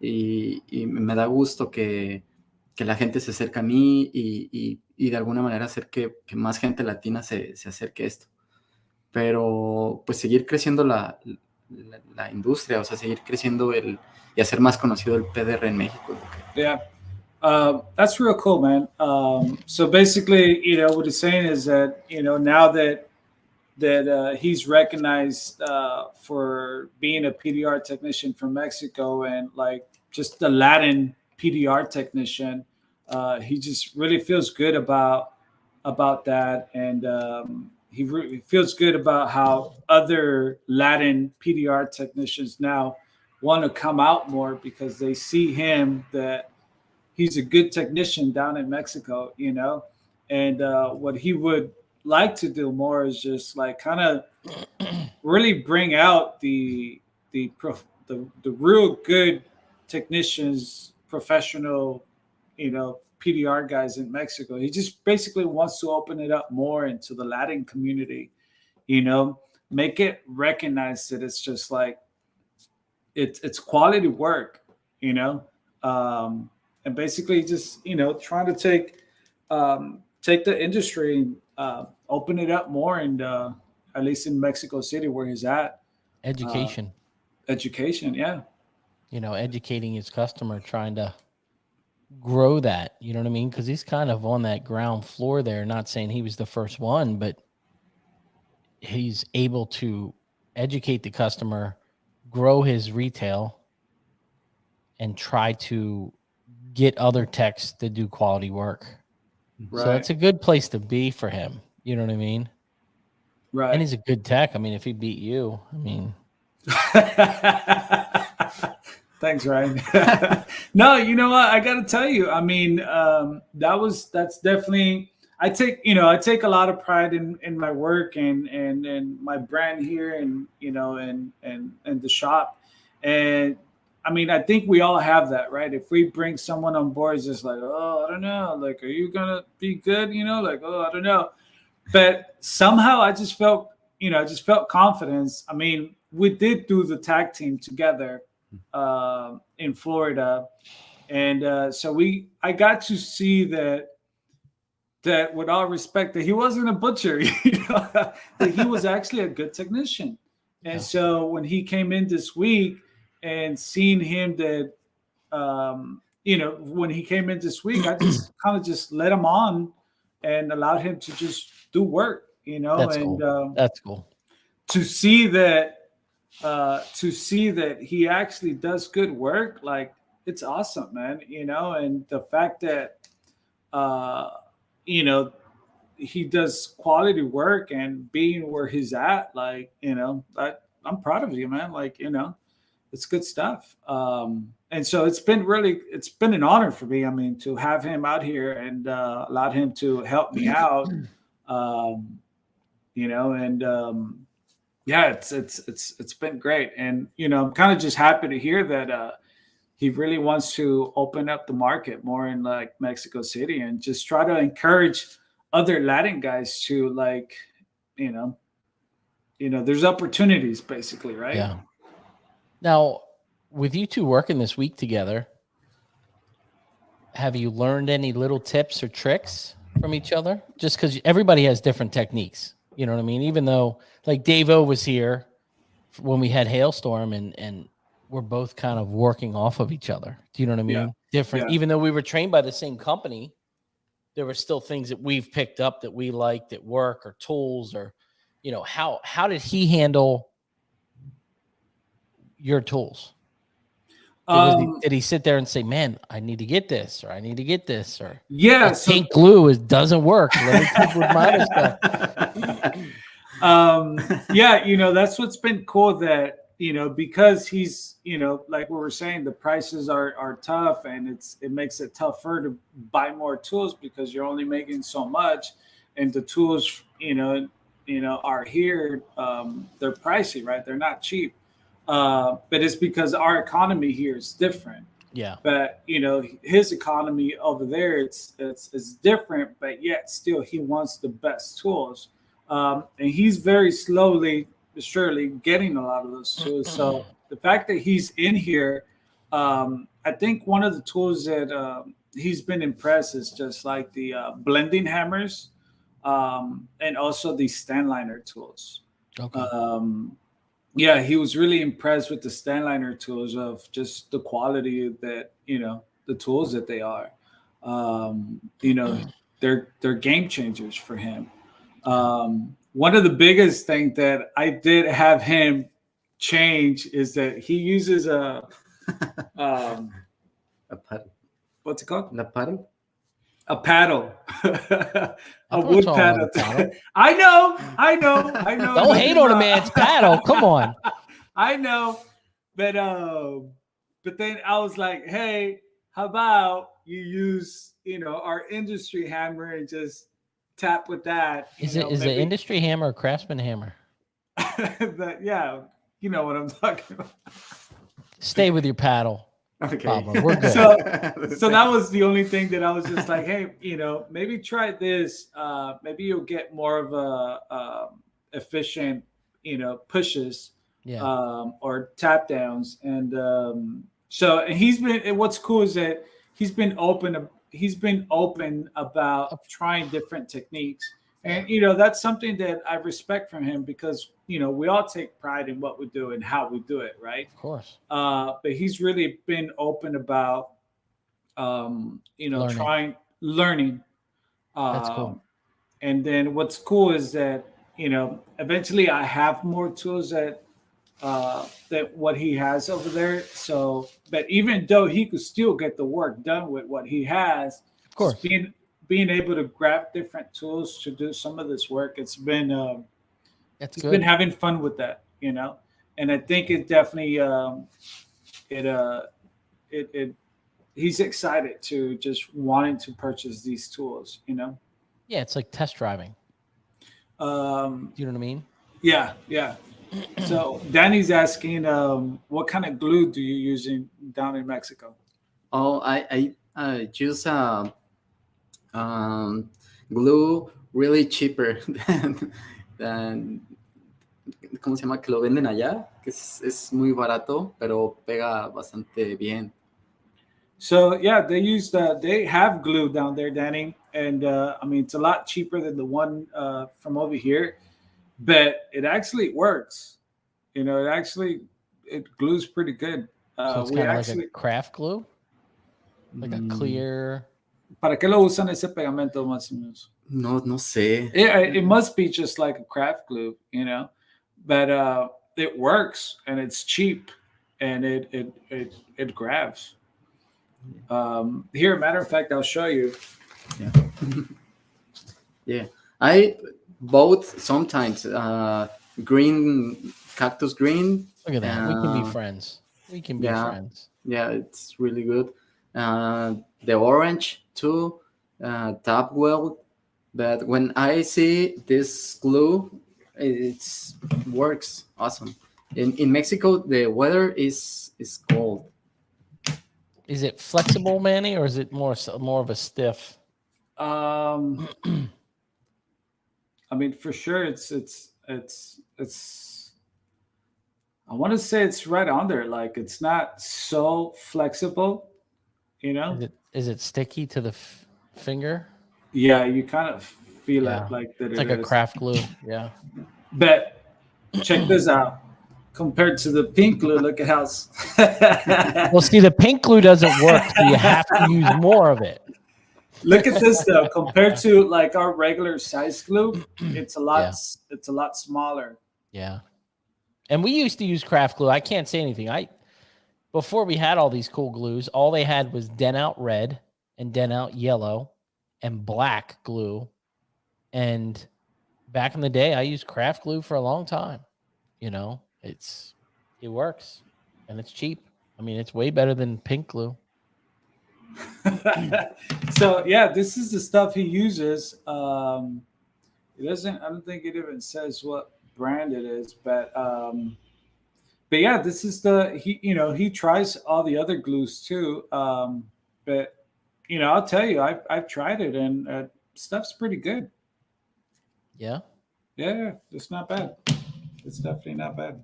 y me da gusto que la gente se acerque a mí y de alguna manera hacer que más gente latina se acerque a esto. Pero pues seguir creciendo la industria, o sea, seguir creciendo y hacer más conocido el PDR en México. Yeah, that's real cool, man. So basically, what he's saying is that, now that he's recognized for being a PDR technician from Mexico, and like just the Latin PDR technician, he just really feels good about that, and he feels good about how other Latin PDR technicians now want to come out more because they see him that he's a good technician down in Mexico, and what he would like to do more is just like kind of really bring out the real good technicians, professional, PDR guys in Mexico. He just basically wants to open it up more into the Latin community, make it recognized that it's just like it's quality work, and basically just trying to take the industry and open it up more, and at least in Mexico City where he's at. Education, yeah. educating his customer, trying to grow that, you know what I mean? Because he's kind of on that ground floor there, not saying he was the first one, but he's able to educate the customer, grow his retail, and try to get other techs to do quality work. Right. So it's a good place to be for him. You know what I mean? Right. And he's a good tech. I mean, if he beat you, I mean. Thanks, Ryan. No, you know what? I got to tell you, I mean, that's definitely, I take a lot of pride in my work and my brand here and the shop. And I mean, I think we all have that, right? If we bring someone on board, it's just like, oh, I don't know. Like, are you going to be good? Like, oh, I don't know. But somehow I just felt confidence. I mean, we did do the tag team together in Florida. And so I got to see that with all respect, that he wasn't a butcher, that he was actually a good technician. And so when he came in this week and seeing him when he came in this week, I just kind of just let him on and allowed him to just do work, That's cool. That's cool. To see that he actually does good work, like, it's awesome, man. And the fact that he does quality work and being where he's at, like, I'm proud of you, man. Like, it's good stuff. And so it's been an honor for me. I mean, to have him out here and allowed him to help me out. It's been great. And, I'm kind of just happy to hear that he really wants to open up the market more in like Mexico City and just try to encourage other Latin guys to, like, there's opportunities basically, right? Yeah. Now, with you two working this week together, have you learned any little tips or tricks from each other? Just because everybody has different techniques. You know what I mean? Even though, like, Dave-O was here when we had Hailstorm and we're both kind of working off of each other. Do you know what I mean? Yeah. Different. Yeah. Even though we were trained by the same company, there were still things that we've picked up that we like, that work, or tools, or, how did he handle your tools? Did he sit there and say, man, I need to get this, or I need to get this, or pink glue doesn't work. Let me keep with my other stuff. That's what's been cool, that, because he's, like we were saying, the prices are tough, and it makes it tougher to buy more tools because you're only making so much, and the tools, are here. They're pricey, right? They're not cheap. But it's because our economy here is different. Yeah. But his economy over there, it's different, but yet still he wants the best tools. And he's very slowly, surely getting a lot of those tools. So the fact that he's in here, I think one of the tools that he's been impressed is just like the blending hammers, and also the stand liner tools. Okay. He was really impressed with the stand liner tools, of just the quality that, the tools that they are. They're game changers for him. One of the biggest things that I did have him change is that he uses a paddle. What's it called? A paddle? A paddle. A wood paddle. I know. Don't hate on a man's paddle. Come on. I know. But then I was like, hey, how about you use, our industry hammer and just tap with that. Is the industry hammer a Craftsman hammer? Yeah, you know what I'm talking about. Stay with your paddle. Okay. Pablo, we're good. So that was the only thing that I was just like, hey, maybe try this. Maybe you'll get more of a efficient, pushes, or tap downs. And what's cool is that he's been open about trying different techniques. And you know, that's something that I respect from him because you know we all take pride in what we do and how we do it, right? Of course. But he's really been open about you know Learning. trying learning. That's cool. And then what's cool is that you know eventually I have more tools that what he has over there. So, but even though he could still get the work done with what he has, Of course. just being able to grab different tools to do some of this work, That's he's good. been having fun with that, you know. And I think it definitely it it he's excited to just wanting to purchase these tools, you know. Yeah, it's like test driving. Do you know what I mean? Yeah, yeah. So Danny's asking, what kind of glue do you use down in Mexico? Oh, I use um, glue really cheaper than ¿cómo se llama? Que lo venden allá, que es muy barato, pero pega bastante bien. So yeah, they have glue down there, Danny, and I mean it's a lot cheaper than the one from over here, but it actually works. You know, it glues pretty good. So it's We kind of actually like a craft glue, like a clear. ¿Para qué lo usan ese pegamento más o menos? No sé. It must be just like a craft glue, you know, but it works and it's cheap and it grabs. Here, matter of fact, I'll show you. Yeah. Yeah. I bought sometimes green cactus green. Look at that. We can be friends. We can be Yeah. friends. Yeah, it's really good. The orange too, tap well. But when I see this glue, it works awesome. In Mexico, the weather is cold. Is it flexible, Manny, or is it more of a stiff? I mean, for sure, it's. I want to say it's right on there. Like it's not so flexible, you know. Is it sticky to the finger? Yeah, you kind of feel Yeah. it like that. It's like a craft glue. Yeah. But check this out. Compared to the pink glue, look at how. Well, see, the pink glue doesn't work, so you have to use more of it. Look at this though. Compared to like our regular size glue, it's a lot. It's a lot smaller. Yeah. And we used to use craft glue. I can't say anything. Before we had all these cool glues, all they had was Dent Out Red and Dent Out Yellow and black glue. And back in the day, I used craft glue for a long time. You know, it works and it's cheap. I mean, it's way better than pink glue. So yeah, this is the stuff he uses. It doesn't. I don't think it even says what brand it is, but yeah, this is he. You know, he tries all the other glues too. But you know, I'll tell you, I've tried it and stuff's pretty good. Yeah. Yeah, it's not bad. It's definitely not bad.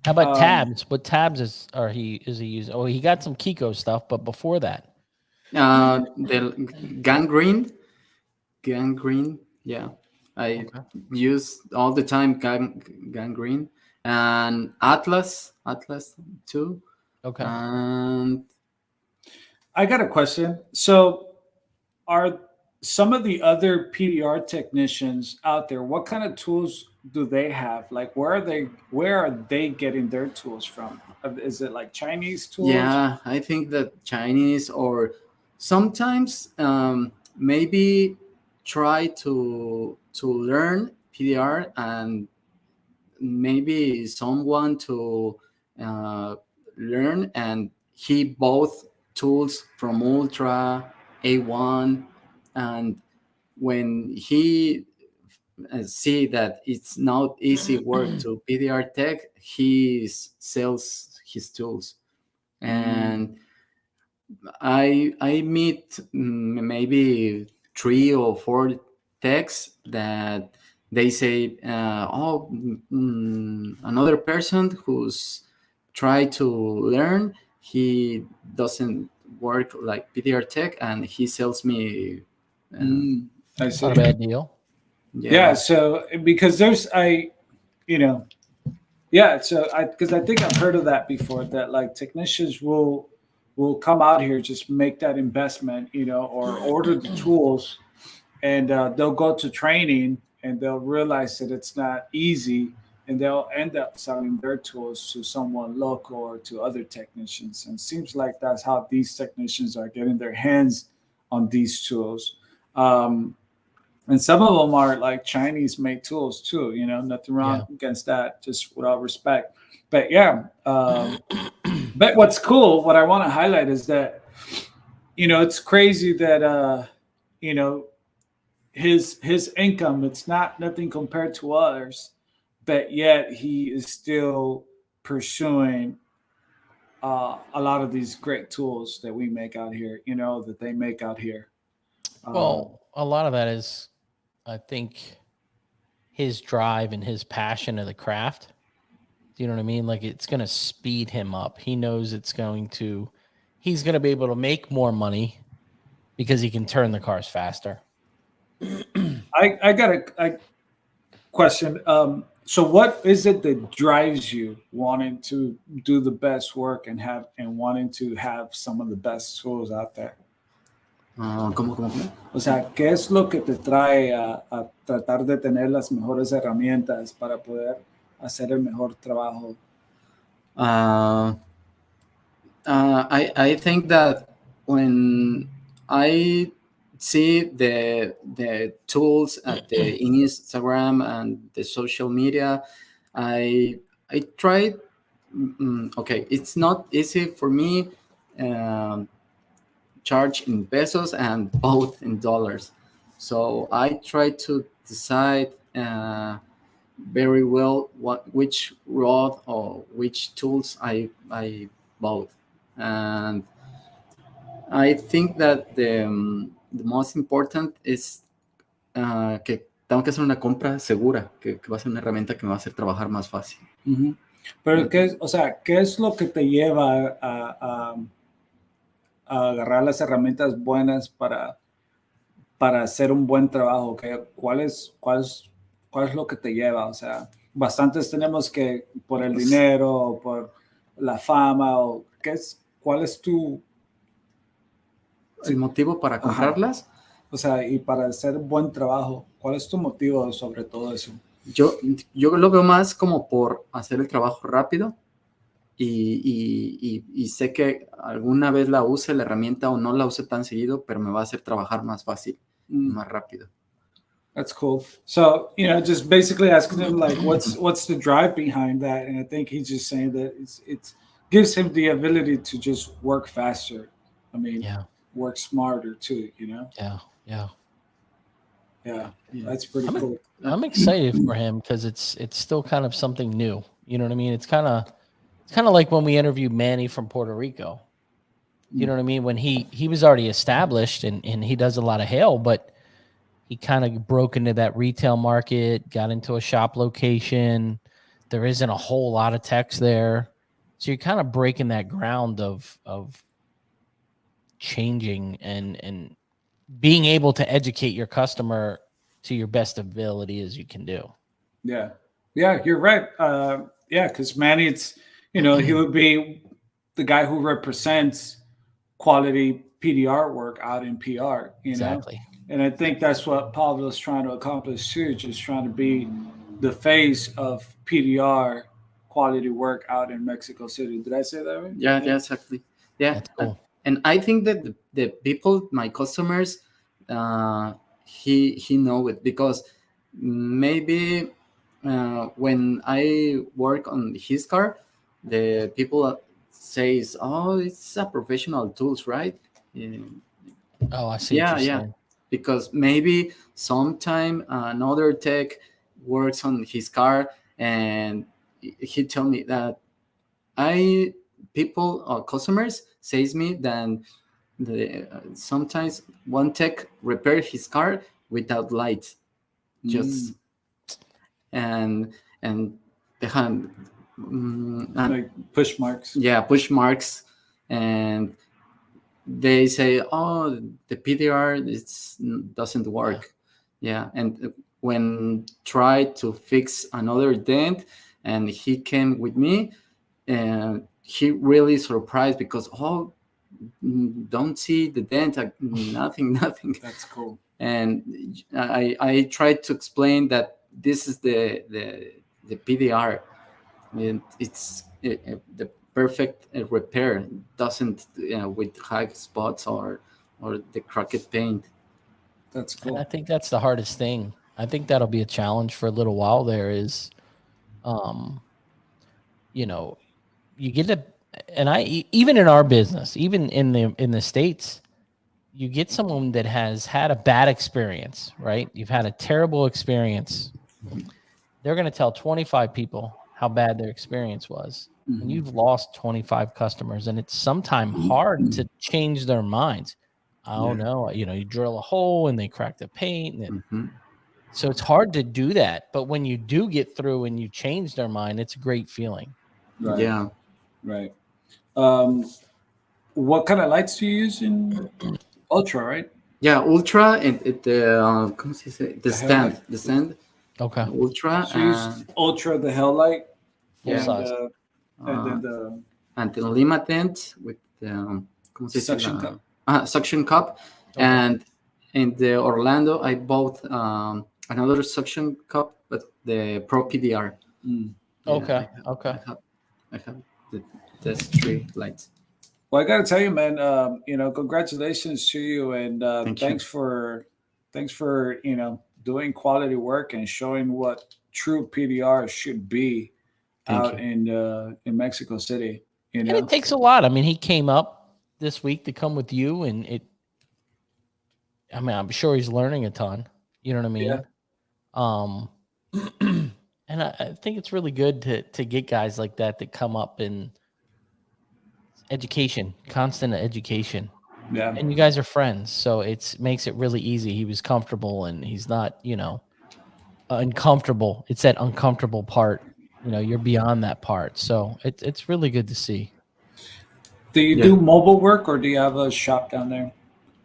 How about tabs? What tabs is he using? Oh, he got some Kiko stuff, but before that, the gangrene. Yeah, I use all the time gangrene and Atlas too. Okay. And I got a question. So, are some of the other PDR technicians out there? What kind of tools do they have? Like, where are they getting their tools from? Is it like Chinese tools? Yeah, I think that Chinese or sometimes maybe try to learn PDR and maybe someone to learn and he both tools from Ultra A1 and when he see that it's not easy work to PDR tech, he sells his tools. And I meet maybe 3 or 4 techs that they say, another person who's tried to learn, he doesn't work like PDR tech, and he sells me. I see. Not a bad deal. Yeah. So because there's you know, yeah. So because I think I've heard of that before, that like technicians will come out here, just make that investment, or order the tools, and they'll go to training and they'll realize that it's not easy, and they'll end up selling their tools to someone local or to other technicians. And it seems like that's how these technicians are getting their hands on these tools. And some of them are like Chinese made tools too, nothing wrong against that, just without respect. But yeah, but what's cool, what I want to highlight is that, it's crazy that, you know, his income, it's not nothing compared to others, but yet he is still pursuing a lot of these great tools that we make out here, that they make out here. Well, a lot of that is, I think, his drive and his passion of the craft. Do you know what I mean? Like, it's going to speed him up. He knows he's going to be able to make more money because he can turn the cars faster. I got a question. So what is it that drives you wanting to do the best work and wanting to have some of the best tools out there? ¿Cómo? O sea, ¿qué es lo que te trae a tratar de tener las mejores herramientas para poder hacer el mejor trabajo? I think that when I see the tools at the Instagram and the social media, I try. Okay, it's not easy for me. Charge in pesos and both in dollars, so I try to decide very well which rod or which tools I bought. And I think that the most important is que tengo que hacer una compra segura, que va a ser una herramienta que me va a hacer trabajar más fácil. Uh-huh. Pero ¿qué es lo que te lleva a agarrar las herramientas buenas para hacer un buen trabajo? ¿Cuál es lo que te lleva? O sea, bastantes tenemos que por el dinero o por la fama, o ¿cuál es el motivo para comprarlas? Ajá. O sea, y para hacer buen trabajo, ¿cuál es tu motivo sobre todo eso? Yo lo veo más como por hacer el trabajo rápido. Y sé que alguna vez la use la herramienta o no la use tan seguido, pero me va a hacer trabajar más fácil, más rápido. That's cool. So, just basically asking him like, what's the drive behind that? And I think he's just saying that it gives him the ability to just work faster. I mean, work smarter too, Yeah, that's pretty cool. I'm excited for him because it's still kind of something new. You know what I mean? It's kind of like when we interviewed Manny from Puerto Rico. You know what I mean? When he was already established and he does a lot of hail, but he kind of broke into that retail market, got into a shop location. There isn't a whole lot of techs there. So you're kind of breaking that ground of changing and being able to educate your customer to your best ability as you can do. Yeah, you're right. Because Manny, it's, he would be the guy who represents quality PDR work out in PR, Exactly. And I think that's what Pablo's trying to accomplish too, just trying to be the face of PDR quality work out in Mexico City. Did I say that right? Yeah, exactly. Yeah, that's cool. And I think that the people, my customers, he know it, because maybe when I work on his car, the people says, "Oh, it's a professional tools, right?" Oh, I see. Yeah. Because maybe sometime another tech works on his car, and he told me that customers says me that sometimes one tech repair his car without lights, just and the hand like push marks. Yeah, push marks, and they say, "Oh, the PDR doesn't work." Yeah, and when tried to fix another dent, and he came with me, and he really surprised because don't see the dent, nothing. That's cool. And I tried to explain that this is the PDR, and it's the perfect repair. It doesn't with high spots or the cracked paint. That's And I cool. think that's the hardest thing. I think that'll be a challenge for a little while there is, you know, you get to, and even in our business, even in the States, you get someone that has had a bad experience, right? You've had a terrible experience. They're going to tell 25 people how bad their experience was. And you've lost 25 customers, and it's sometimes hard to change their minds. Oh no, you drill a hole and they crack the paint. So it's hard to do that. But when you do get through and you change their mind, it's a great feeling. Right. Yeah. Right. What kind of lights do you use in Ultra, right? Yeah, Ultra and the ¿cómo se dice? The stand. Okay. Ultra. So you use Ultra, the hell light, Full and size. and then the and the Lima tent with the ¿cómo se dice? suction cup. Suction cup. Okay. And in the Orlando, I bought another suction cup, but the Pro PDR. Okay. I have these three lights. Well, I got to tell you, man. Congratulations to you, and Thank thanks for doing quality work and showing what true PDR should be out in Mexico City. And it takes a lot. I mean, he came up this week to come with you, and I'm sure he's learning a ton. You know what I mean? Yeah. And I think it's really good to get guys like that come up in education, constant education. Yeah. And you guys are friends, so makes it really easy. He was comfortable, and he's not, uncomfortable. It's that uncomfortable part. You're beyond that part. So it's really good to see. Do you do mobile work, or do you have a shop down there?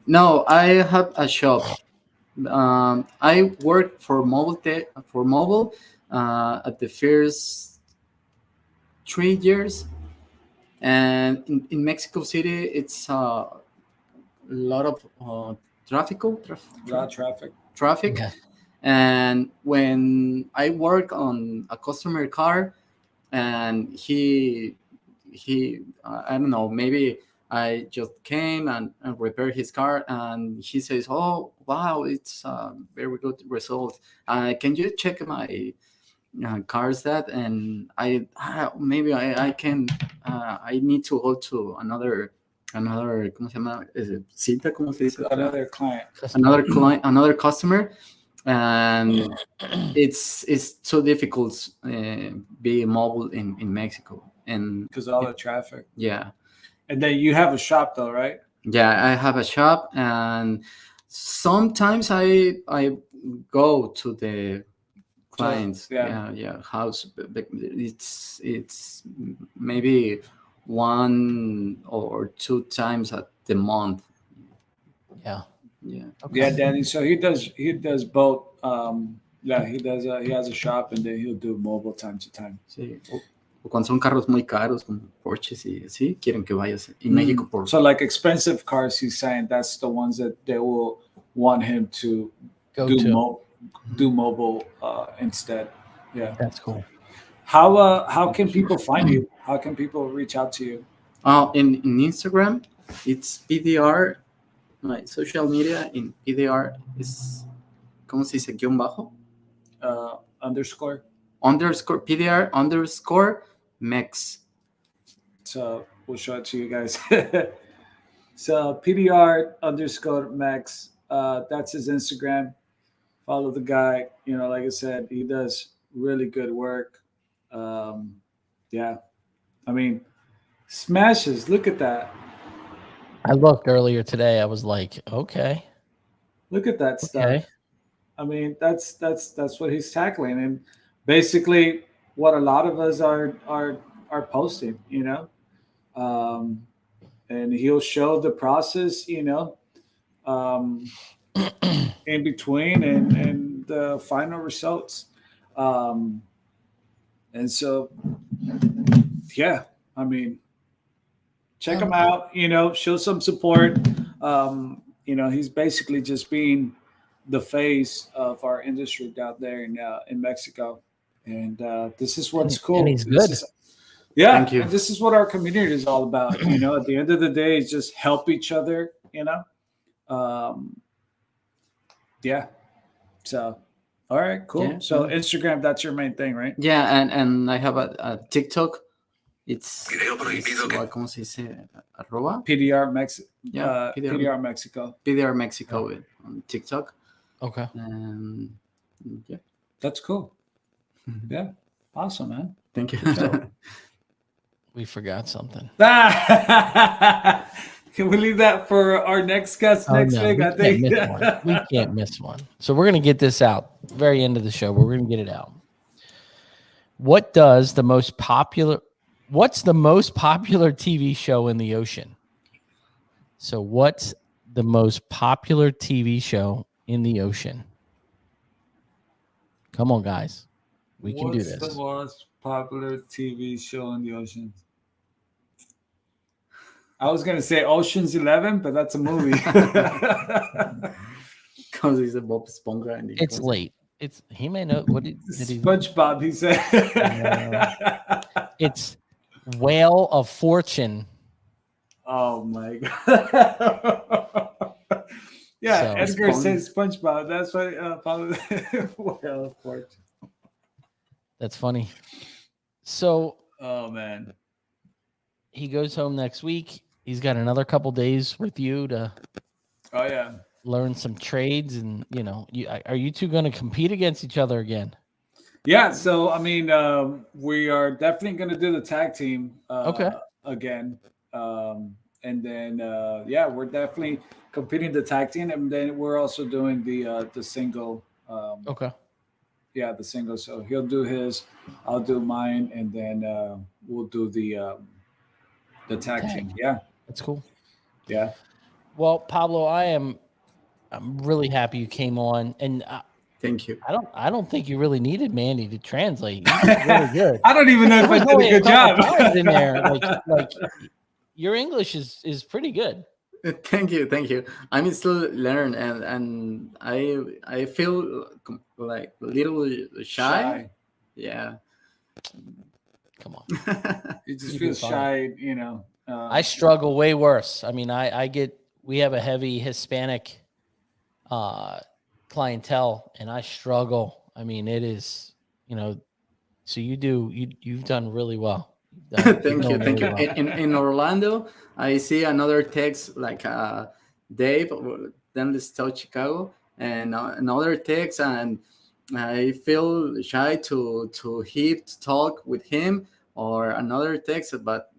No, I have a shop. I work for mobile at the first 3 years, and in Mexico City it's a lot of traffic. Yeah. And when I work on a customer car, and he I don't know, maybe I just came and repaired his car, and he says, "Oh wow, it's a very good result. Can you check my cars that?" And maybe I can. I need to go to another. ¿Cómo se llama? Cita, ¿cómo se dice? Another client. Another customer, and it's too difficult being mobile in Mexico, and Because of all the traffic. yeah. And then you have a shop, though, right? Yeah, I have a shop, and sometimes I go to the clients house, but it's maybe 1 or 2 times at the month. Okay. Yeah, Danny. So he does both. He has a shop, and then he'll do mobile time to time. Sí. O cuando son carros muy caros como Porsches y así, quieren que vayas en México por. So like expensive cars, he's saying that's the ones that they will want him to do mobile instead. Yeah, that's cool. How can people find you? How can people reach out to you? In Instagram, it's PDR. My social media in PDR is ¿cómo se dice? Guión bajo. Underscore PDR _ Mex. So we'll show it to you guys. So PDR _ Mex. That's his Instagram. Follow the guy. Like I said, he does really good work. Yeah. I mean, smashes. Look at that. I looked earlier today. I was like, okay. Look at that stuff. I mean, that's what he's tackling, and basically what a lot of us are posting. And he'll show the process. In between, and the final results. And so, yeah, I mean, check him out, show some support. He's basically just being the face of our industry down there in Mexico. And this is what's cool. And he's good. Thank you. And this is what our community is all about. At the end of the day, it's just help each other, yeah. So, all right, cool. Yeah, so Instagram, that's your main thing, right? Yeah, and I have a TikTok. It's ¿cómo se dice? Arroba? PDR Mexico. Yeah, PDR Mexico. PDR Mexico on TikTok. Okay. Yeah. That's cool. Yeah. Awesome, man. Thank you. We forgot something. Can we leave that for our next guest next week? I think we can't miss one. So we're going to get this out very end of the show. We're going to get it out. What's the most popular TV show in the ocean? So what's the most popular TV show in the ocean? Come on, guys. We can do this. What's the most popular TV show in the ocean? I was going to say Ocean's 11, but that's a movie. Because he's a Bob Esponja. And it's late. He may know. What did he? SpongeBob, he said. It's Whale of Fortune. Oh, my God. Yeah, so, Edgar says SpongeBob. That's why Pablo Whale of Fortune. That's funny. So, oh, man. He goes home next week. He's got another couple days with you to learn some trades. And, are you two going to compete against each other again? Yeah. So, I mean, we are definitely going to do the tag team again. And then, we're definitely competing the tag team. And then we're also doing the single. Yeah, the single. So he'll do his, I'll do mine. And then we'll do the tag team. Yeah. That's cool. Yeah. Well, Pablo, I'm really happy you came on, and thank you. I don't think you really needed Manny to translate. You did really good. I don't even know if I did a good job in there. Like your English is pretty good. Thank you. I'm still learning, and I feel like a little shy. Yeah. Come on. You just feel shy, I struggle way worse. I mean, we have a heavy Hispanic clientele, and I struggle. I mean, it is, so you've done really well. Thank you. Well. In Orlando, I see another text like Dave, then let's tell Chicago, and another text, and I feel shy to talk with him, or another text, but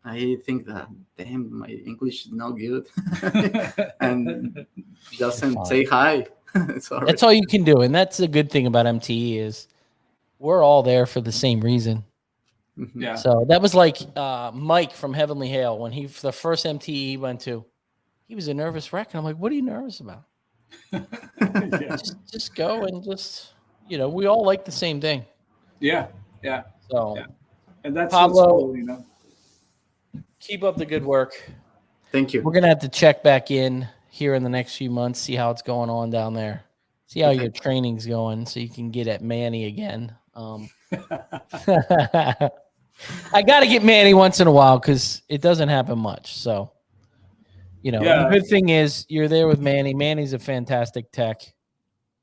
I think that, damn, my English is not good and doesn't say hi. That's all you can do. And that's the good thing about MTE is we're all there for the same reason. Yeah. So that was like Mike from Heavenly Hail. When the first MTE he went to, he was a nervous wreck. And I'm like, what are you nervous about? just go and just, we all like the same thing. Yeah. So, and that's Pablo, cool, keep up the good work. Thank you. We're going to have to check back in here in the next few months, see how it's going on down there. See how your training's going so you can get at Manny again. I got to get Manny once in a while because it doesn't happen much. So, the good thing is you're there with Manny. Manny's a fantastic tech.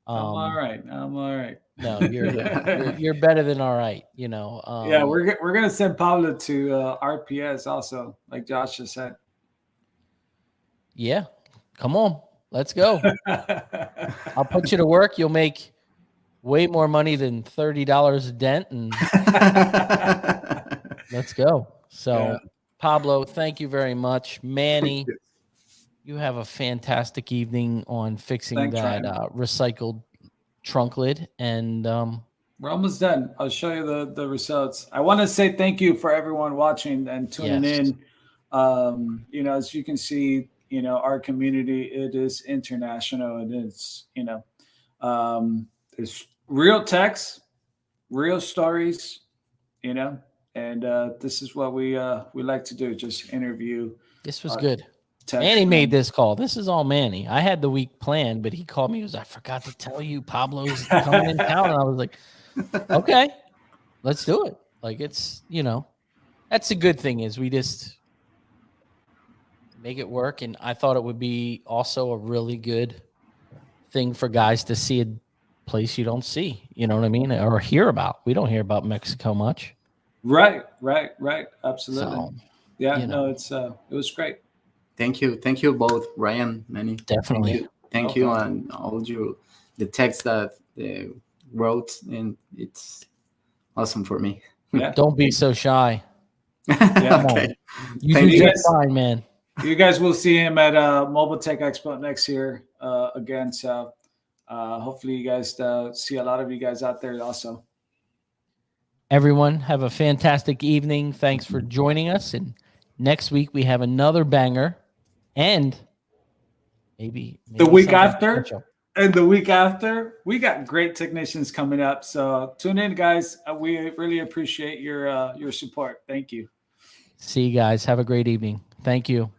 I'm all right. No, you're better than all right. Yeah, we're gonna send Pablo to RPS also, like Josh just said. Yeah, come on, let's go. I'll put you to work. You'll make way more money than $30 a dent, and let's go. So, Pablo, thank you very much, Manny. You have a fantastic evening on fixing that recycled trunk lid, and we're almost done. I'll show you the results. I want to say thank you for everyone watching and tuning in. As you can see, our community, it is international, and it's There's real techs, real stories, and this is what we like to do, just interview. This was good. Techs. Manny made this call. This is all Manny. I had the week planned, but he called me. He was, I forgot to tell you Pablo's coming in town. And I was like, okay, let's do it. Like, it's, that's the good thing is we just make it work. And I thought it would be also a really good thing for guys to see a place you don't see, you know what I mean? Or hear about. We don't hear about Mexico much. Right. Absolutely. So, it was great. Thank you both, Ryan, Manny. Definitely. Thank you, and all the text that they wrote, and it's awesome for me. Yeah. Don't be so shy. Yeah. Okay. You do just fine, man. You guys will see him at Mobile Tech Expo next year again. So hopefully you guys see a lot of you guys out there also. Everyone, have a fantastic evening. Thanks for joining us. And next week we have another banger. And maybe the week after. Special. And the week after, we got great technicians coming up. So tune in, guys. We really appreciate your support. Thank you. See you guys. Have a great evening. Thank you.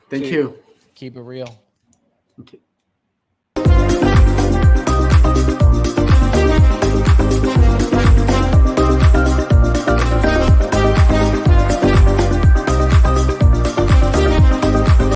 Thank you. Keep it real. Okay.